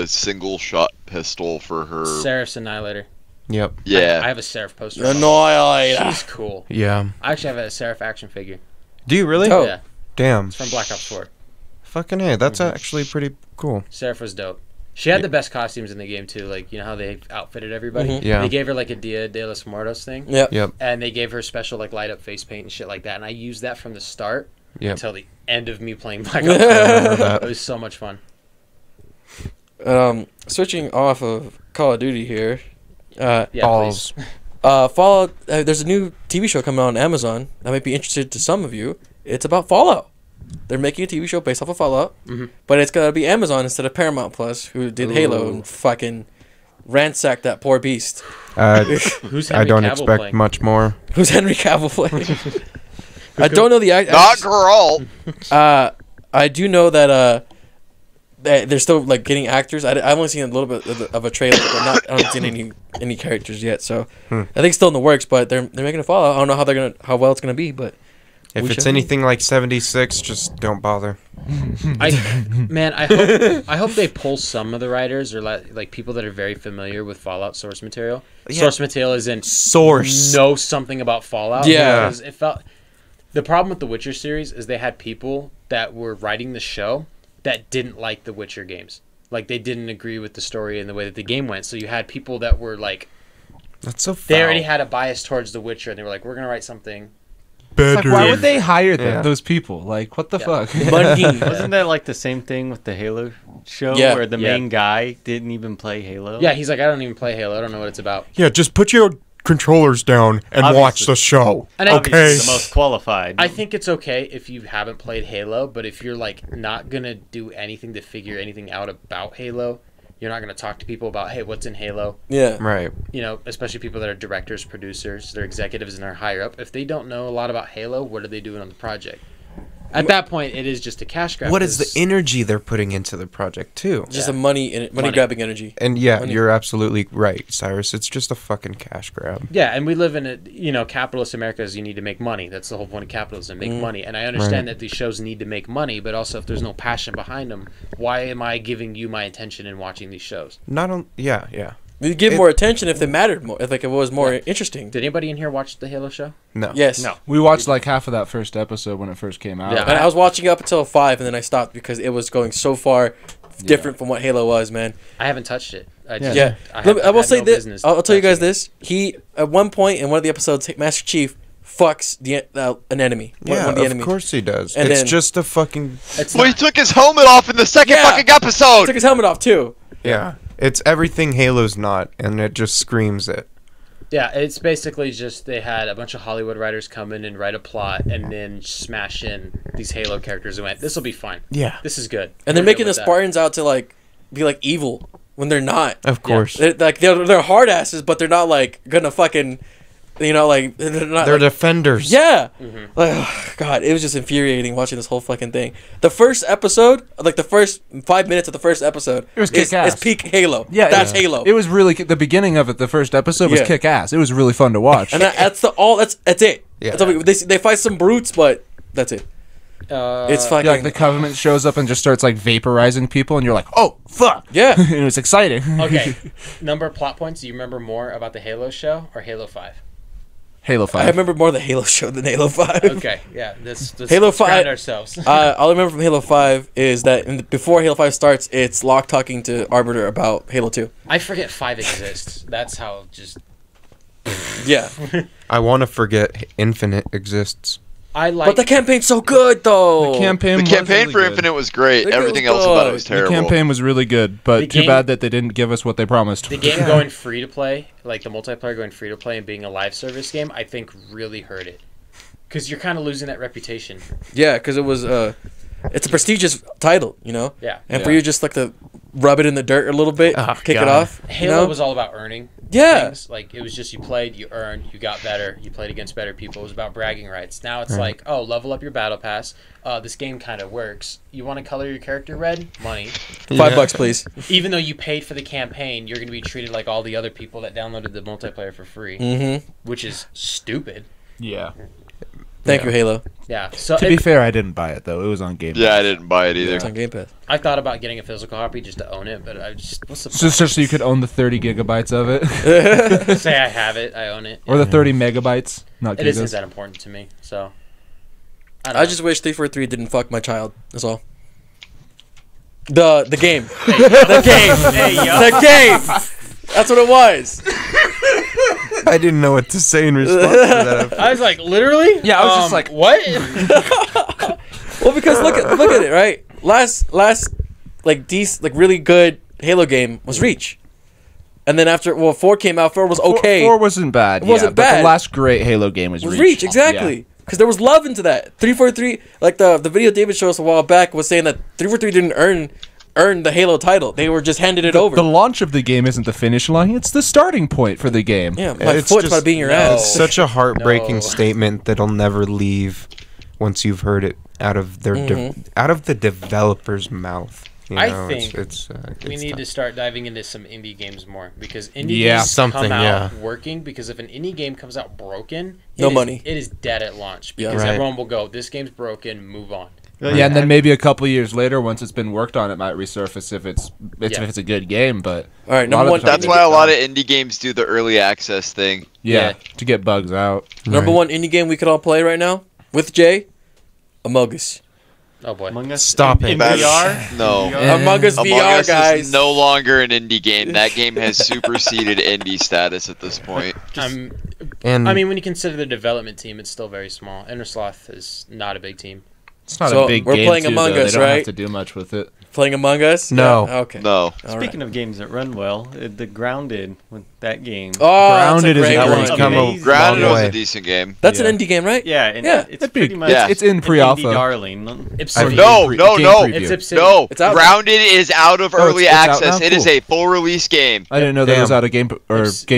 single shot pistol for her. Cyrus Annihilator. Yep. Yeah. I have a Seraph poster. Annihilator. She's cool. Yeah. I actually have a Seraph action figure. Do you really? Oh. Yeah, Damn. it's from Black Ops 4. Fucking A. That's actually pretty cool. Seraph was dope. She had the best costumes in the game too. Like, you know how they outfitted everybody? Mhm. Yeah. They gave her like a Dia de los Muertos thing. Yep. Yep. And they gave her special like light up face paint and shit like that. And I used that from the start Yep. until the end of me playing Black Ops. remember that. It was so much fun. Switching off of Call of Duty here. Yeah, Balls. please. Fallout. There's a new TV show coming out on Amazon that might be interested to some of you. It's about Fallout. They're making a TV show based off of Fallout, but it's gonna be Amazon instead of Paramount Plus, who did Halo and fucking ransacked that poor beast. Who's I Henry don't Cavill expect playing? much more. Who's Henry Cavill playing? I don't know the actor. Not Geralt. I do know that they're still like getting actors. I've only seen a little bit of a trailer, but I haven't seen any characters yet. So I think it's still in the works, but they're making a Fallout. I don't know how well it's gonna be, but If we it's shall. anything like 76, just don't bother. I hope they pull some of the writers or like people that are very familiar with Fallout source material. Yeah. Source material is in Source. know something about Fallout. Yeah. Because it felt the problem with the Witcher series is they had people that were writing the show that didn't like the Witcher games. Like they didn't agree with the story and the way that the game went. So you had people that were like That's so foul. they already had a bias towards the Witcher and they were like, we're gonna write something better. Why would they hire those people? Like, what the fuck? Wasn't that like the same thing with the Halo show where the main guy didn't even play Halo? Yeah, he's like, I don't even play Halo. I don't know what it's about. Yeah, just put your controllers down and watch the show. And okay. The most qualified. I think it's okay if you haven't played Halo, but if you're like not gonna do anything to figure anything out about Halo, you're not gonna talk to people about, hey, what's in Halo? Yeah. Right. You know, especially people that are directors, producers, they're executives and are higher up. If they don't know a lot about Halo, what are they doing on the project? At that point, it is just a cash grab. What is the energy they're putting into the project too? Just a money grabbing energy. And you're absolutely right, Cyrus. It's just a fucking cash grab. Yeah, and we live in a capitalist America. Is you need to make money. That's the whole point of capitalism, make money. And I understand that these shows need to make money, but also if there's no passion behind them, why am I giving you my attention in watching these shows? Yeah. We'd give more attention if they mattered more, if like it was more interesting. Did anybody in here watch the Halo show? No. Yes. No. We watched like half of that first episode when it first came out. Yeah. And I was watching up until 5, and then I stopped because it was going so far different from what Halo was, man. I haven't touched it. I will say this. I'll tell you guys this. He, at one point in one of the episodes, Master Chief fucks an enemy. Yeah, of course he does. And it's then, just a fucking... He took his helmet off in the second fucking episode! He took his helmet off, too. Yeah. It's everything Halo's not, and it just screams it. Yeah, it's basically just they had a bunch of Hollywood writers come in and write a plot and then smash in these Halo characters and went, this will be fine. Yeah. This is good. And they're making the Spartans out to like be like evil when they're not. Of course. Yeah. They're hard asses, but they're not like gonna fucking, like they're not. They're like, defenders. Yeah. Like, oh, God, it was just infuriating watching this whole fucking thing. The first episode, like the first 5 minutes of the first episode, it was kick-ass. It's peak Halo. Yeah, that's Halo. It was really the beginning of it. The first episode was kick ass. It was really fun to watch. And that's it. Yeah. They fight some brutes, but that's it. It's fucking like the Covenant shows up and just starts like vaporizing people, and you're like, oh fuck. Yeah. And it was exciting. Okay. Number of plot points. Do you remember more about the Halo show or Halo 5? Halo 5. I remember more of the Halo show than Halo 5. Okay, yeah. Let's Halo 5. ground ourselves. All I remember from Halo 5 is that before Halo 5 starts, it's Locke talking to Arbiter about Halo 2. I forget 5 exists. That's how just... Yeah. I want to forget Infinite exists. But the campaign's so good, though. The campaign really for Infinite was great. Everything else about it was terrible. The campaign was really good, but too bad that they didn't give us what they promised. The game going free to play, like the multiplayer going free to play and being a live service game, I think really hurt it. Because you're kind of losing that reputation. Yeah, because it was it's a prestigious title, you know? Yeah. And for you just like to rub it in the dirt a little bit, kick it off. Halo was all about earning. Yeah. Things. Like, it was just you played, you earned, you got better, you played against better people. It was about bragging rights. Now it's like, oh, level up your battle pass. This game kind of works. You want to color your character red? Money. $5, please. Even though you paid for the campaign, you're going to be treated like all the other people that downloaded the multiplayer for free, which is stupid. Yeah. Thank you, Halo. Yeah. So to be fair, I didn't buy it though. It was on Game Pass. Yeah, I didn't buy it either. It's on Game Pass. I thought about getting a physical copy just to own it, but I just what's the just so you could own the 30 gigabytes of it. Say I have it, I own it. Or the 30 megabytes. Not it isn't that important to me, so. I just wish 343 didn't fuck my child. That's all. The game. The game. The game. That's what it was. I didn't know what to say in response to that. I was like, literally? Yeah, I was just like, what? Well, because look at it, right? Last like really good Halo game was Reach. And then after 4 came out, 4 was okay. 4 wasn't bad. It wasn't bad. But the last great Halo game was Reach, exactly. Because there was love into that. 343, like the video David showed us a while back was saying that 343 didn't earn the Halo title. They were just handed it over. The launch of the game isn't the finish line. It's the starting point for the game. Yeah, my foot's about being your ass. It's such a heartbreaking statement that'll never leave once you've heard it out of their out of the developer's mouth. You know, I think we need to start diving into some indie games more because indie games come out working. Because if an indie game comes out broken, money. It is dead at launch because everyone will go, "This game's broken, move on." Yeah, and then maybe a couple years later, once it's been worked on, it might resurface if it's a good game. But all right, number one. That's why a lot of indie games do the early access thing. Yeah, to get bugs out. Number one indie game we could all play right now with Jay, Among Us. Oh boy. Among Us. Stop in it. VR. No. Among Us Among VR, Us guys. is no longer an indie game. That game has superseded indie status at this point. And I mean, when you consider the development team, it's still very small. Innersloth is not a big team. It's not So, a big we're game, playing too, Among though. Us, They don't right? have to do much with it. Playing Among Us? No. Yeah, okay. No. All right. Speaking of games that run well, the Grounded, with that game. Oh, Grounded that's is a that great one's one. come a Amazing. Grounded long was way. a decent game. That's Yeah. an indie game, right? Yeah, and Yeah. it's pretty much It's in an pre-alpha. indie darling. Obsidian. No, Game no, pre- no. game preview. It's Obsidian. No, It's out now. Grounded is out of early it's out access. now? It is Cool. a full release game. I didn't know that was Damn. out of game game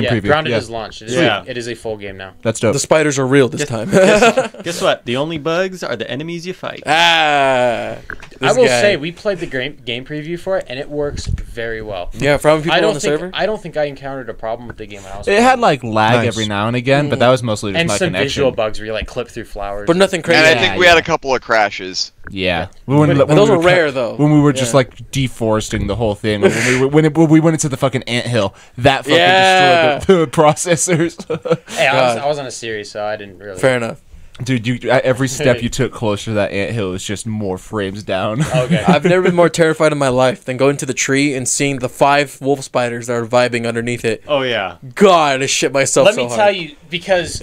yeah, preview. Grounded yeah. is launched. Yeah. It is a full game now. That's dope. The spiders are real this time. Guess what? The only bugs are the enemies you fight. Ah. I will guy. say we played the game preview for it, and it works very well. Yeah, for how many people I on don't the think server? I don't think I encountered a problem with the game when I was. It playing. had like lag Nice. every now and again, but that was mostly just and my some connection. visual bugs where you like clip through flowers. But nothing crazy. And I Yeah, think we had a couple of crashes. Yeah, But those we were cut- rare, though. When we were just Yeah. like deforesting the whole thing, when we went into the fucking anthill, that fucking Yeah. destroyed the processors. Hey, God. I was on a series, so I didn't really. Fair enough. Dude, every step you took closer to that anthill was just more frames down. Okay. I've never been more terrified in my life than going to the tree and seeing the 5 wolf spiders that are vibing underneath it. Oh yeah. God, I shit myself Let so me hard. tell you, because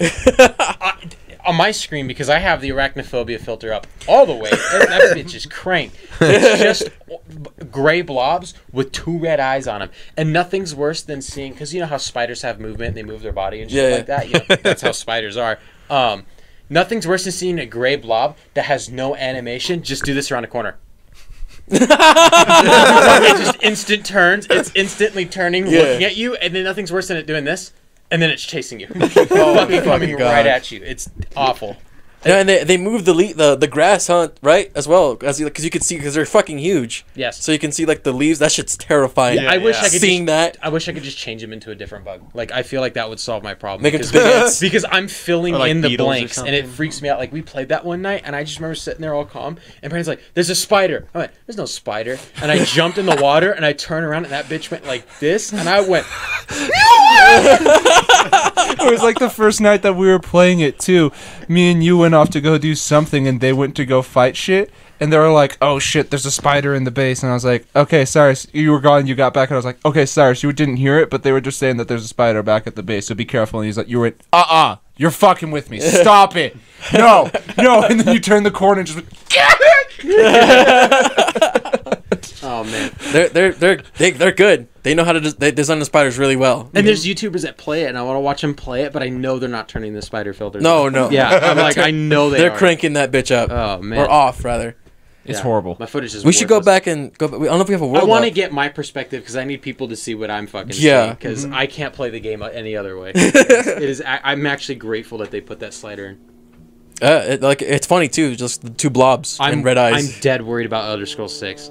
on my screen, because I have the arachnophobia filter up all the way, that bitch is cranked. It's just gray blobs with 2 red eyes on them, and nothing's worse than seeing, because you know how spiders have movement, they move their body and shit Yeah. like that. You know, that's how spiders are. Nothing's worse than seeing a gray blob that has no animation just do this around a corner. It just instant turns. It's instantly turning, Yeah. looking at you, and then nothing's worse than it doing this, and then it's chasing you. Oh, fucking coming God. right at you. It's awful. Yeah, and they move the grass, huh? Right, as well, because you can see, because they're fucking huge. Yes. So you can see like the leaves. That shit's terrifying. Yeah, I wish I could Seeing that. I wish I could just change them into a different bug. Like I feel like that would solve my problem. Make 'em because, big ants. because I'm filling Or like in the beetles or blanks, and it something. freaks me out. Like we played that one night, and I just remember sitting there all calm, and Brandon's like, "There's a spider." I went, "There's no spider," and I jumped in the water, and I turned around, and that bitch went like this, and I went, It was like the first night that we were playing it too. Me and you went off to go do something, and they went to go fight shit. And they were like, "Oh shit, there's a spider in the base." And I was like, "Okay, Cyrus, you were gone. You got back." And I was like, "Okay, Cyrus, you didn't hear it, but they were just saying that there's a spider back at the base, so be careful." And he's like, "You went, you're fucking with me. Stop it. No, no." And then you turn the corner and just went, "Oh man." They're good. They know how to they design the spiders really well. And there's YouTubers that play it, and I want to watch them play it, but I know they're not turning the spider filter. No. Yeah, I'm like, I know They're are. cranking that bitch up. Oh man. Or off rather. "It's Yeah. horrible." My footage is. We should go worthless. back and go. I don't know if we have a world. I want to up. get my perspective because I need people to see what I'm fucking Yeah. seeing because I can't play the game any other way. It is. I'm actually grateful that they put that slider in. It's funny too. Just the 2 blobs and red eyes. I'm dead worried about Elder Scrolls 6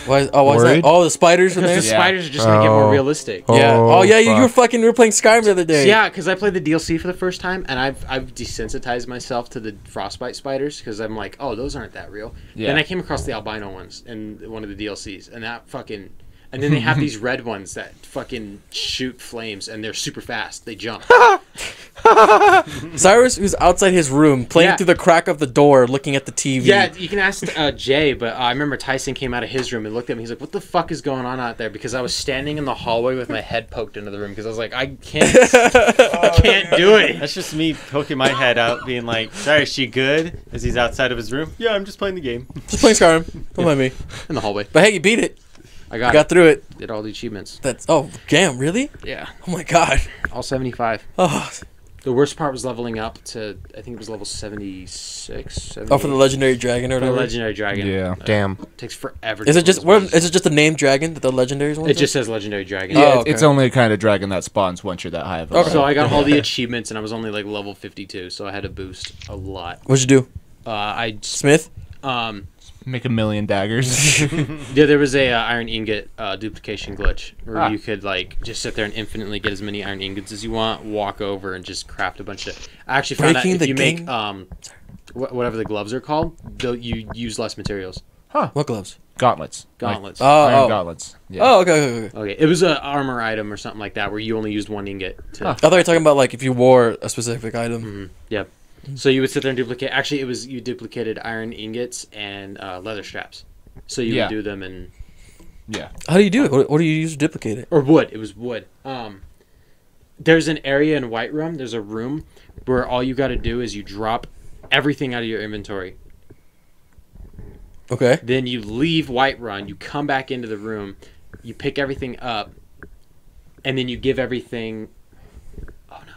Why is that? Worried? Oh, the spiders in there. because the Yeah. spiders are just gonna get more Oh. realistic. Oh. Yeah. Oh yeah, you were fuck. we were playing Skyrim the other day. Yeah, because I played the DLC for the first time, and I've desensitized myself to the frostbite spiders because I'm like, oh, those aren't that real. Yeah. Then I came across the albino ones in one of the DLCs, and that fucking. And then they have these red ones that fucking shoot flames, and they're super fast. They jump. Cyrus, who's outside his room, playing Yeah. through the crack of the door, looking at the TV. Yeah, you can ask Jay, but I remember Tyson came out of his room and looked at me. He's like, "What the fuck is going on out there?" Because I was standing in the hallway with my head poked into the room because I was like, "I can't, I can't do it." That's just me poking my head out, being like, "Sorry, is she good?" As he's outside of his room. Yeah, I'm just playing the game. Just playing Skyrim. Don't mind me. In the hallway, But hey, you beat it. I You got, got through it. did all the achievements. That's damn, really? Yeah, Oh my god. all 75. Oh, The worst part was leveling up to I think it was level 76. 78. for the legendary dragon or For the whatever. legendary dragon. Yeah. Damn. Takes forever. Is to it just level is it just a named dragon that the legendaries ones? It just says legendary dragon. Yeah. Yeah, Oh, okay. it's only a kind of dragon that spawns once you're that high of a Okay. So I got all the achievements and I was only like level 52, so I had to boost a lot. What'd you do, I Smith? Make 1,000,000 daggers. Yeah, there was a iron ingot duplication glitch where Ah. you could like just sit there and infinitely get as many iron ingots as you want, walk over and just craft a bunch of. I actually found Breaking out if the you game? make whatever the gloves are called, you use less materials. What gloves? Gauntlets. Gauntlets. Iron Oh. gauntlets. Yeah. Oh, okay. Okay, it was an armor item or something like that where you only used one ingot. To, I thought you were talking about like if you wore a specific item. Yeah. So you would sit there and duplicate. Actually, it was you duplicated iron ingots and leather straps. So you would do them in. Yeah. How do you do it? What do you use to duplicate it? Or wood. It was wood. There's an area in Whiterun. There's a room where all you got to do is you drop everything out of your inventory. Okay. Then you leave Whiterun. You come back into the room. You pick everything up, and then you give everything. Oh no.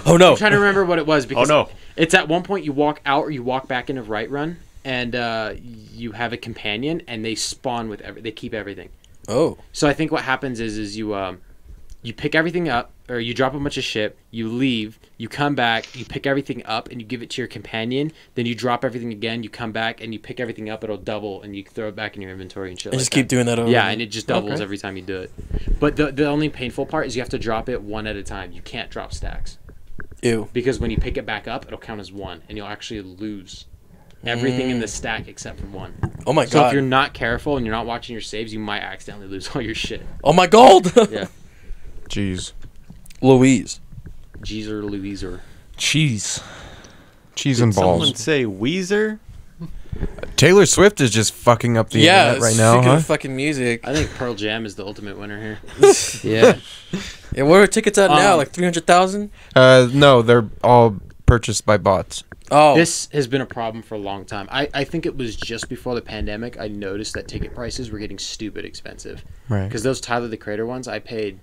Oh no. I'm trying to remember what it was because no. it's at one point you walk out or you walk back into Whiterun, and you have a companion, and they spawn with they keep everything. Oh. So I think what happens is you pick everything up, or you drop a bunch of shit, you leave, you come back, you pick everything up, and you give it to your companion. Then you drop everything again, you come back, and you pick everything up. It'll double, and you throw it back in your inventory and shit. And just keep doing that over. Yeah, and it just doubles every time you do it. But the only painful part is you have to drop it one at a time. You can't drop stacks. Ew. Because when you pick it back up, it'll count as one, and you'll actually lose everything in the stack except for one. Oh my god. So if you're not careful and you're not watching your saves, you might accidentally lose all your shit. Oh my gold. Yeah. Jeez. Louise. Jeezer Louiser. Cheese. Cheese and balls. Someone say Weezer? Taylor Swift is just fucking up the internet right now, speaking huh? of fucking music. I think Pearl Jam is the ultimate winner here. Yeah. Yeah, where are tickets at now? Like 300,000? No, they're all purchased by bots. Oh. This has been a problem for a long time. I think it was just before the pandemic I noticed that ticket prices were getting stupid expensive. Right. Because those Tyler, the Creator ones, I paid,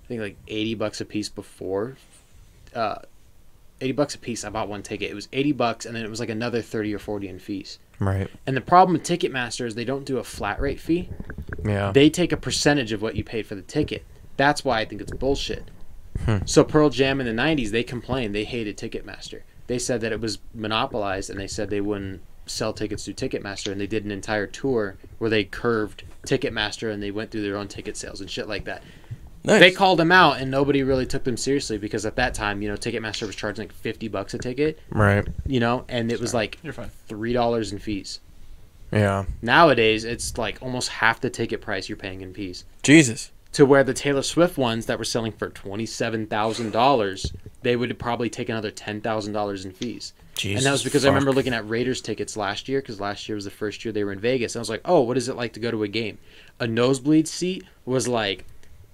I think, like $80 a piece before. $80 a piece, I bought one ticket. It was $80, and then it was like another 30 or 40 in fees. Right. And the problem with Ticketmaster is they don't do a flat rate fee. Yeah. They take a percentage of what you paid for the ticket. That's why I think it's bullshit. So Pearl Jam in the 90s, they complained. They hated Ticketmaster. They said that it was monopolized, and they said they wouldn't sell tickets through Ticketmaster, and they did an entire tour where they curved Ticketmaster, and they went through their own ticket sales and shit like that. Nice. They called them out, and nobody really took them seriously because at that time, Ticketmaster was charging like $50 a ticket, Right. and it was like You're fine. $3 in fees. Yeah. Nowadays, it's like almost half the ticket price you're paying in fees. Jesus. To where the Taylor Swift ones that were selling for $27,000, they would probably take another $10,000 in fees. Jesus And that was because I remember looking at Raiders tickets last year, because last year was the first year they were in Vegas. And I was like, oh, what is it like to go to a game? A nosebleed seat was like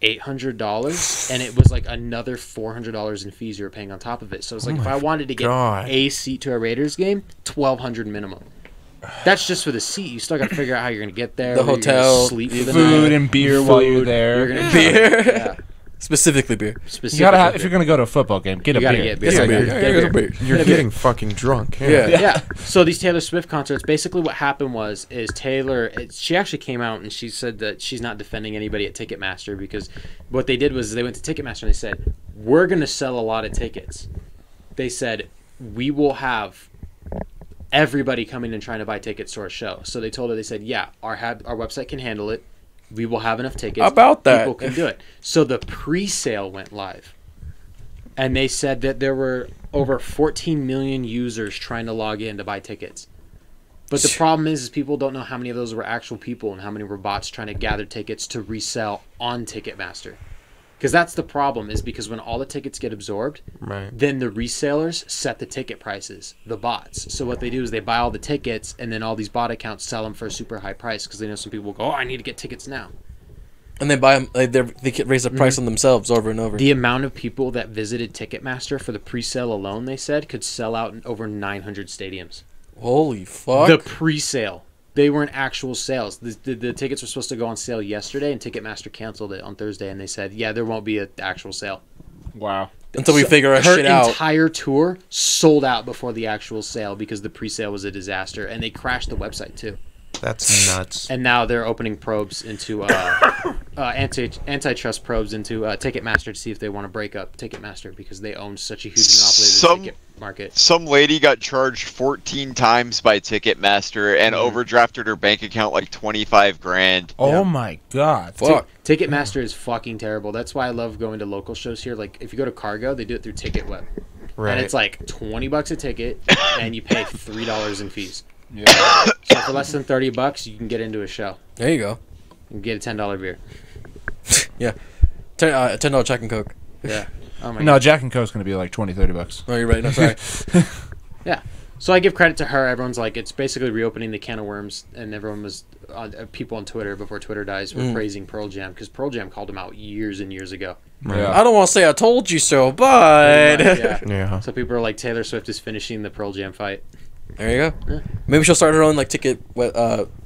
$800, and it was like another $400 in fees you were paying on top of it. So it's like if I wanted to get a seat to a Raiders game, $1,200 minimum. That's just for the seat. You still got to figure out how you're going to get there. The hotel, sleep for the Food night. and beer while you're there. Beer. Yeah. Specifically beer. You gotta have, if you're gonna go to a football game, get a gotta beer. get beer. Get a beer. Get Get a a beer. You're getting fucking drunk. Yeah. So these Taylor Swift concerts, basically what happened is Taylor, she actually came out and she said that she's not defending anybody at Ticketmaster, because what they did was they went to Ticketmaster and they said, we're going to sell a lot of tickets. They said, we will have everybody coming and trying to buy tickets to our show. So they told her, they said, yeah, our website can handle it. We will have enough tickets. How about that? People can do it. So the pre-sale went live. And they said that there were over 14 million users trying to log in to buy tickets. But the problem is people don't know how many of those were actual people and how many were bots trying to gather tickets to resell on Ticketmaster. Because that's the problem, is because when all the tickets get absorbed, Right. then the resellers set the ticket prices, the bots. So what they do is they buy all the tickets, and then all these bot accounts sell them for a super high price, because they know some people will go, oh, I need to get tickets now. And they buy them. They raise the price on themselves over and over. The amount of people that visited Ticketmaster for the pre-sale alone, they said, could sell out in over 900 stadiums. Holy fuck! The pre-sale. They weren't actual sales. The tickets were supposed to go on sale yesterday, and Ticketmaster canceled it on Thursday, and they said, yeah, there won't be an actual sale. Wow. Until we figure our shit out. Her entire tour sold out before the actual sale because the pre-sale was a disaster, and they crashed the website too. That's nuts. And now they're opening probes into antitrust probes into Ticketmaster to see if they want to break up Ticketmaster, because they own such a huge monopoly of the ticket market. Some lady got charged 14 times by Ticketmaster and overdrafted her bank account like 25 grand. Oh my god. Fuck. Ticketmaster is fucking terrible. That's why I love going to local shows here. Like if you go to Cargo, they do it through TicketWeb. Right. And it's like $20 a ticket, and you pay $3 in fees. Yeah. So for less than $30, you can get into a show. There you go. You can get a $10 beer. Yeah. $10 check and Coke. Yeah. Oh my No, God. Jack and Coke's gonna be like $20-$30. Oh, you're right. No, sorry. Yeah. So I give credit to her. Everyone's like, it's basically reopening the can of worms, and everyone was, people on Twitter before Twitter dies were praising Pearl Jam because Pearl Jam called him out years and years ago. Yeah. I don't want to say I told you so, but Yeah. Yeah. So people are like, Taylor Swift is finishing the Pearl Jam fight. there you go. Yeah. Maybe she'll start her own like ticket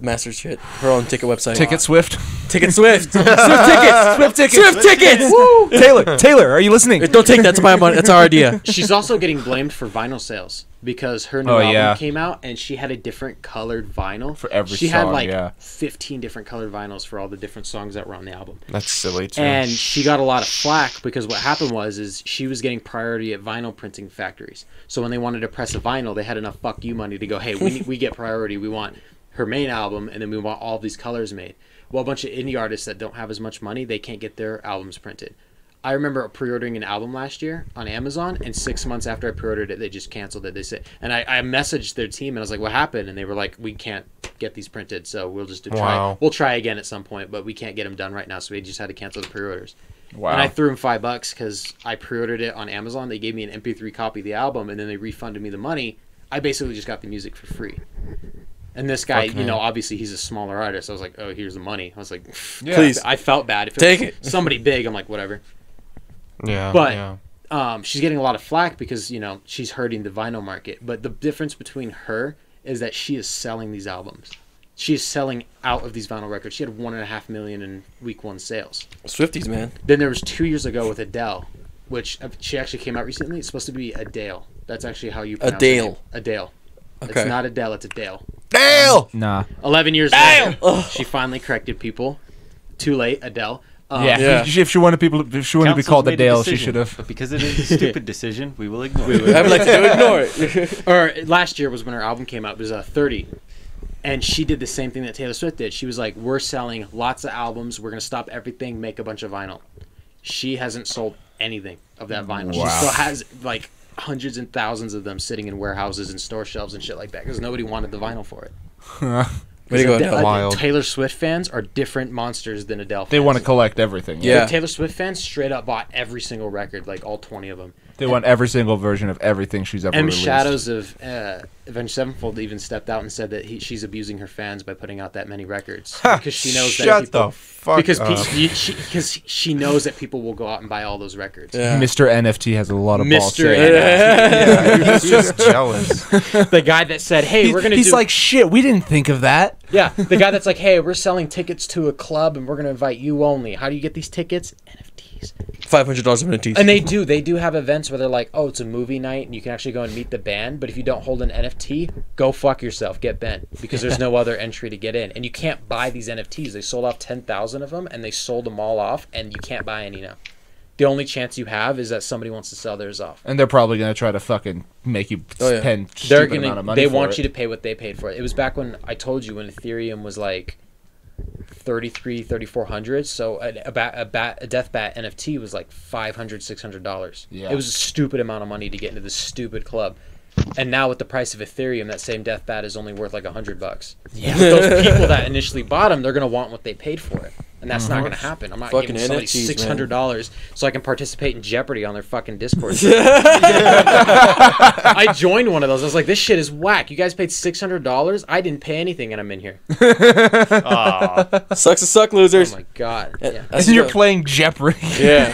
master shit. Her own ticket website. Ticket Swift. Ticket Swift. Swift tickets. Swift tickets. Swift tickets. Woo! Taylor, are you listening? Don't take that. That's my money. That's our idea. She's also getting blamed for vinyl sales because her new album came out and she had a different colored vinyl For every she had song, like yeah. 15 different colored vinyls for all the different songs that were on the album. That's silly too. And she got a lot of flack because what happened was she was getting priority at vinyl printing factories. So when they wanted to press a vinyl, they had enough fuck you money to go, hey, we get priority. We want her main album, and then we want all these colors made. Well, a bunch of indie artists that don't have as much money, they can't get their albums printed. I remember pre-ordering an album last year on Amazon, and 6 months after I pre-ordered it, they just canceled it. They said, and I messaged their team, and I was like, "What happened?" And they were like, "We can't get these printed, so we'll just try. We'll try again at some point, but we can't get them done right now, so we just had to cancel the pre-orders." Wow. And I threw them $5 because I pre-ordered it on Amazon. They gave me an MP3 copy of the album, and then they refunded me the money. I basically just got the music for free. And this guy, you know, obviously he's a smaller artist. I was like, "Oh, here's the money." I was like, Please. I felt bad. If Take it was somebody big, I'm like, whatever. Yeah. But yeah. she's getting a lot of flack because, you know, she's hurting the vinyl market. But the difference between her is that she is selling these albums. She is selling out of these vinyl records. She had 1.5 million in week 1 sales. Swifties, man. Then there was 2 years ago with Adele, which she actually came out recently. It's supposed to be Adele. That's actually how you pronounce Adele. her name. Adele. Okay. It's not Adele, it's Adele. Dale. Nah. 11 years later, she finally corrected people. Too late, Adele. Yeah. If she wanted people, if she wanted to be Council's called made a Adele, she decision, should have. But because it is a stupid decision, we will ignore it. I would like to ignore it. Or last year was when her album came out. It was 30. And she did the same thing that Taylor Swift did. She was like, we're selling lots of albums. We're going to stop everything, make a bunch of vinyl. She hasn't sold anything of that vinyl. Wow. She still has like hundreds and thousands of them sitting in warehouses and store shelves and shit like that because nobody wanted the vinyl for it. Way to go, Adele. Wild. Taylor Swift fans are different monsters than Adele fans. They want to collect everything. Yeah. The Taylor Swift fans straight up bought every single record, like all 20 of them. They want every single version of everything she's ever M. released. Shadows of Avenged Sevenfold even stepped out and said that she's abusing her fans by putting out that many records because she knows that Shut people, the fuck because up. because she knows that people will go out and buy all those records. Yeah. Mr. NFT has a lot of balls. Mr. Yeah, he's just jealous. The guy that said, "Hey, we're gonna He's do," like, shit, we didn't think of that. yeah, the guy that's like, "Hey, we're selling tickets to a club and we're gonna invite you only. How do you get these tickets? NFTs." $500 of NFTs. And they do have events where they're like, "Oh, it's a movie night and you can actually go and meet the band, but if you don't hold an NFT, go fuck yourself, get bent because there's no other entry to get in, and you can't buy these NFTs. They sold off 10,000 of them and they sold them all off, and you can't buy any now. The only chance you have is that somebody wants to sell theirs off. And they're probably going to try to fucking make you spend They're stupid amount of gonna money they for want it. you to pay what they paid for it. It was back when I told you when Ethereum was like 3,400. So a death bat NFT was like $500-$600. Yeah. It was a stupid amount of money to get into this stupid club. And now with the price of Ethereum, that same death bat is only worth like $100. Yeah. Those people that initially bought them, they're gonna want what they paid for it, and that's not gonna happen. I'm not Fucking giving somebody NFTs, $600 so I can participate in Jeopardy on their fucking Discord. I joined one of those. I was like, this shit is whack. You guys paid $600. I didn't pay anything, and I'm in here. Sucks to suck, losers. Oh my god. Yeah. That's And you're good. playing Jeopardy. Yeah.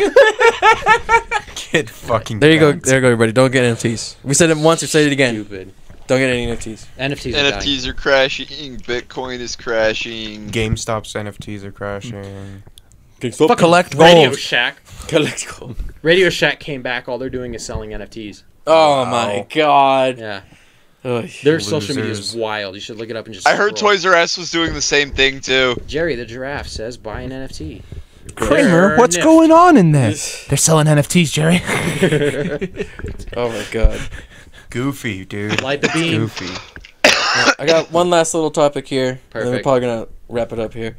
Kid fucking. There you go. bent. There you go, everybody. Don't get NFTs. We said it once. We say it again. Stupid. Don't get any NFTs. NFTs are dying. NFTs are crashing. Bitcoin is crashing. GameStop's NFTs are crashing. Fucking Collect Radio gold. Shack. Collect gold. Radio Shack came back. All they're doing is selling NFTs. Oh my god. Yeah. Ugh. Their social media is Losers. wild. You should look it up and just I heard scroll. Toys R Us was doing the same thing too. Jerry the giraffe says buy an NFT. Kramer, what's Nift. going on in there? They're selling NFTs, Jerry. Oh my god. Goofy, dude. Light the beam. Goofy. I got one last little topic here. And then we're Perfect. probably gonna wrap it up here.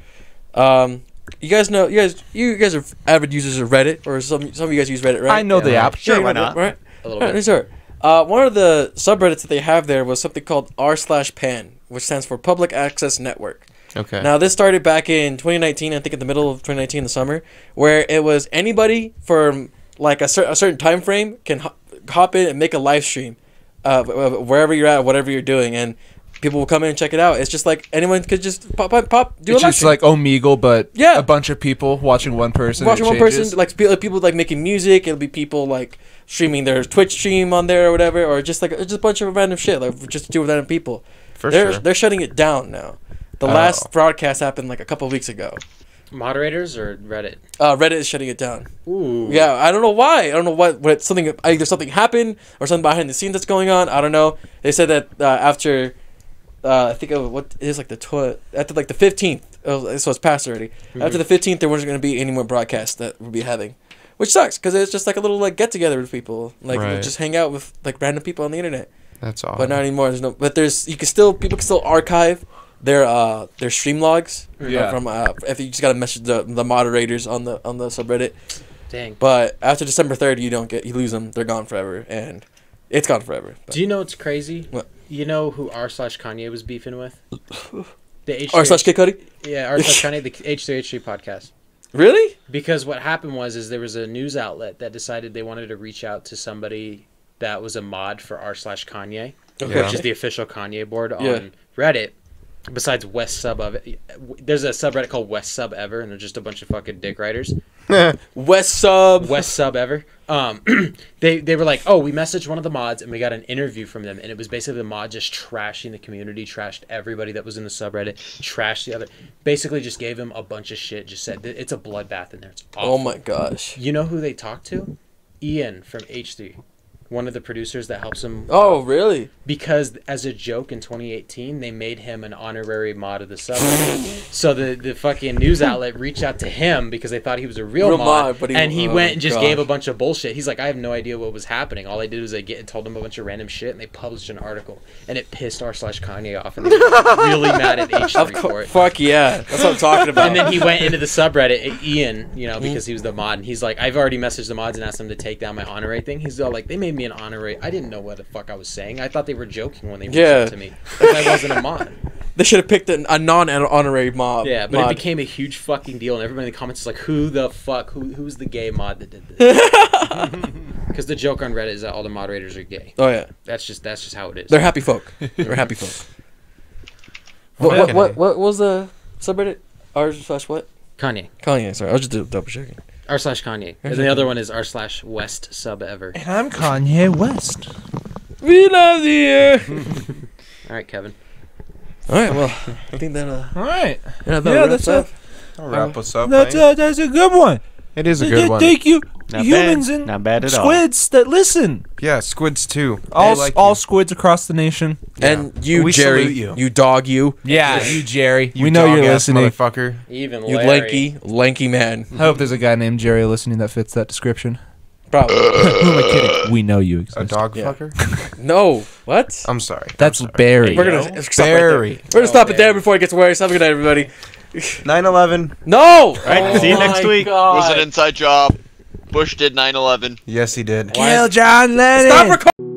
You guys know you guys are avid users of Reddit, or some of you guys use Reddit, right? I know the app. Sure, Sure, why you know, not? Right? A little Alright, bit. sure. One of the subreddits that they have there was something called r/pan, which stands for Public Access Network. Okay. Now, this started back in 2019, I think in the middle of 2019, in the summer, where it was anybody from like a certain time frame can hop in and make a live stream, wherever you're at, whatever you're doing, and people will come in and check it out. It's just like anyone could just pop, do a live stream. It's just like Omegle, but a bunch of people watching one person. Watching one person, like people like making music. It'll be people like streaming their Twitch stream on there or whatever, or just like just a bunch of random shit, like just to do with random people. They're shutting it down now. The last broadcast happened like a couple of weeks ago. Moderators or Reddit? Reddit is shutting it down. Ooh. Yeah, I don't know why. I don't know what something, either something happened or something behind the scenes that's going on. I don't know. They said that after I think of what is like after like the 15th. So it's passed already. Mm-hmm. After the 15th, there wasn't going to be any more broadcasts that we'll be having, which sucks because it's just like a little like get together with people, like just hang out with like random people on the internet. That's awesome. But not anymore. People can still archive their stream logs. Yeah. From if you just gotta message the moderators on the subreddit. Dang. But after December 3rd, you lose them. They're gone forever, and it's gone forever. But. Do you know what's crazy? What? You know who r/Kanye was beefing with? The r/Kid Cudi? Yeah, r/Kanye, the H3H3 podcast. Really? Because what happened was there was a news outlet that decided they wanted to reach out to somebody that was a mod for r/Kanye, which is the official Kanye board on Reddit. Besides West Sub of it, there's a subreddit called West Sub Ever, and they're just a bunch of fucking dick writers. West Sub Ever. They were like, oh, we messaged one of the mods and we got an interview from them, and it was basically the mod just trashing the community, trashed everybody that was in the subreddit, trashed the other, basically just gave him a bunch of shit. Just said it's a bloodbath in there. It's awful. Oh my gosh! You know who they talked to? Ian from H3. One of the producers that helps him. Oh, really? Because as a joke in 2018, they made him an honorary mod of the subreddit. So the fucking news outlet reached out to him because they thought he was a real mod, but he went and just gave a bunch of bullshit. He's like, I have no idea what was happening. All I did was told him a bunch of random shit, and they published an article, and it pissed r/Kanye off, and they were really mad at H3 for it. Fuck yeah, that's what I'm talking about. And then he went into the subreddit, Ian, because he was the mod, and he's like, I've already messaged the mods and asked them to take down my honorary thing. He's all like, they made me an honorary. I didn't know what the fuck I was saying. I thought they were joking when they reached out to me. Like I wasn't a mod. They should have picked a non-honorary mob. Yeah, but it became a huge fucking deal, and everybody in the comments is like, who the fuck? Who's the gay mod that did this? Because the joke on Reddit is that all the moderators are gay. Oh yeah. That's just how it is. They're happy folk. They're happy folk. What was the subreddit? r/what? Kanye. Sorry, I was just double checking. r/Kanye. And the other one is r/West Sub Ever. And I'm Kanye West. We love the air. All right, Kevin. All right, well, I think that. All right. That's it. I'll wrap us up. That's a good one. It is a good one. Thank you, Not humans bad. and Not bad at all. squids that listen. Yeah, squids too. All squids across the nation. And you, We Jerry, salute you. you dog, you Yeah, you, Jerry. You we know you're dog-ass listening. motherfucker. Even you Larry. lanky man. I hope there's a guy named Jerry listening that fits that description. Probably. Who am I kidding? We know you exist. A dog Yeah. fucker? No. What? I'm sorry. That's I'm sorry. Barry. We're gonna stop Barry. right there. We're gonna stop it there before it gets worse. Have a good night, everybody. 9/11. No. All right, see you next week. God. Was an inside job. Bush did 9/11. Yes, he did. Kill John Lennon. Stop recording.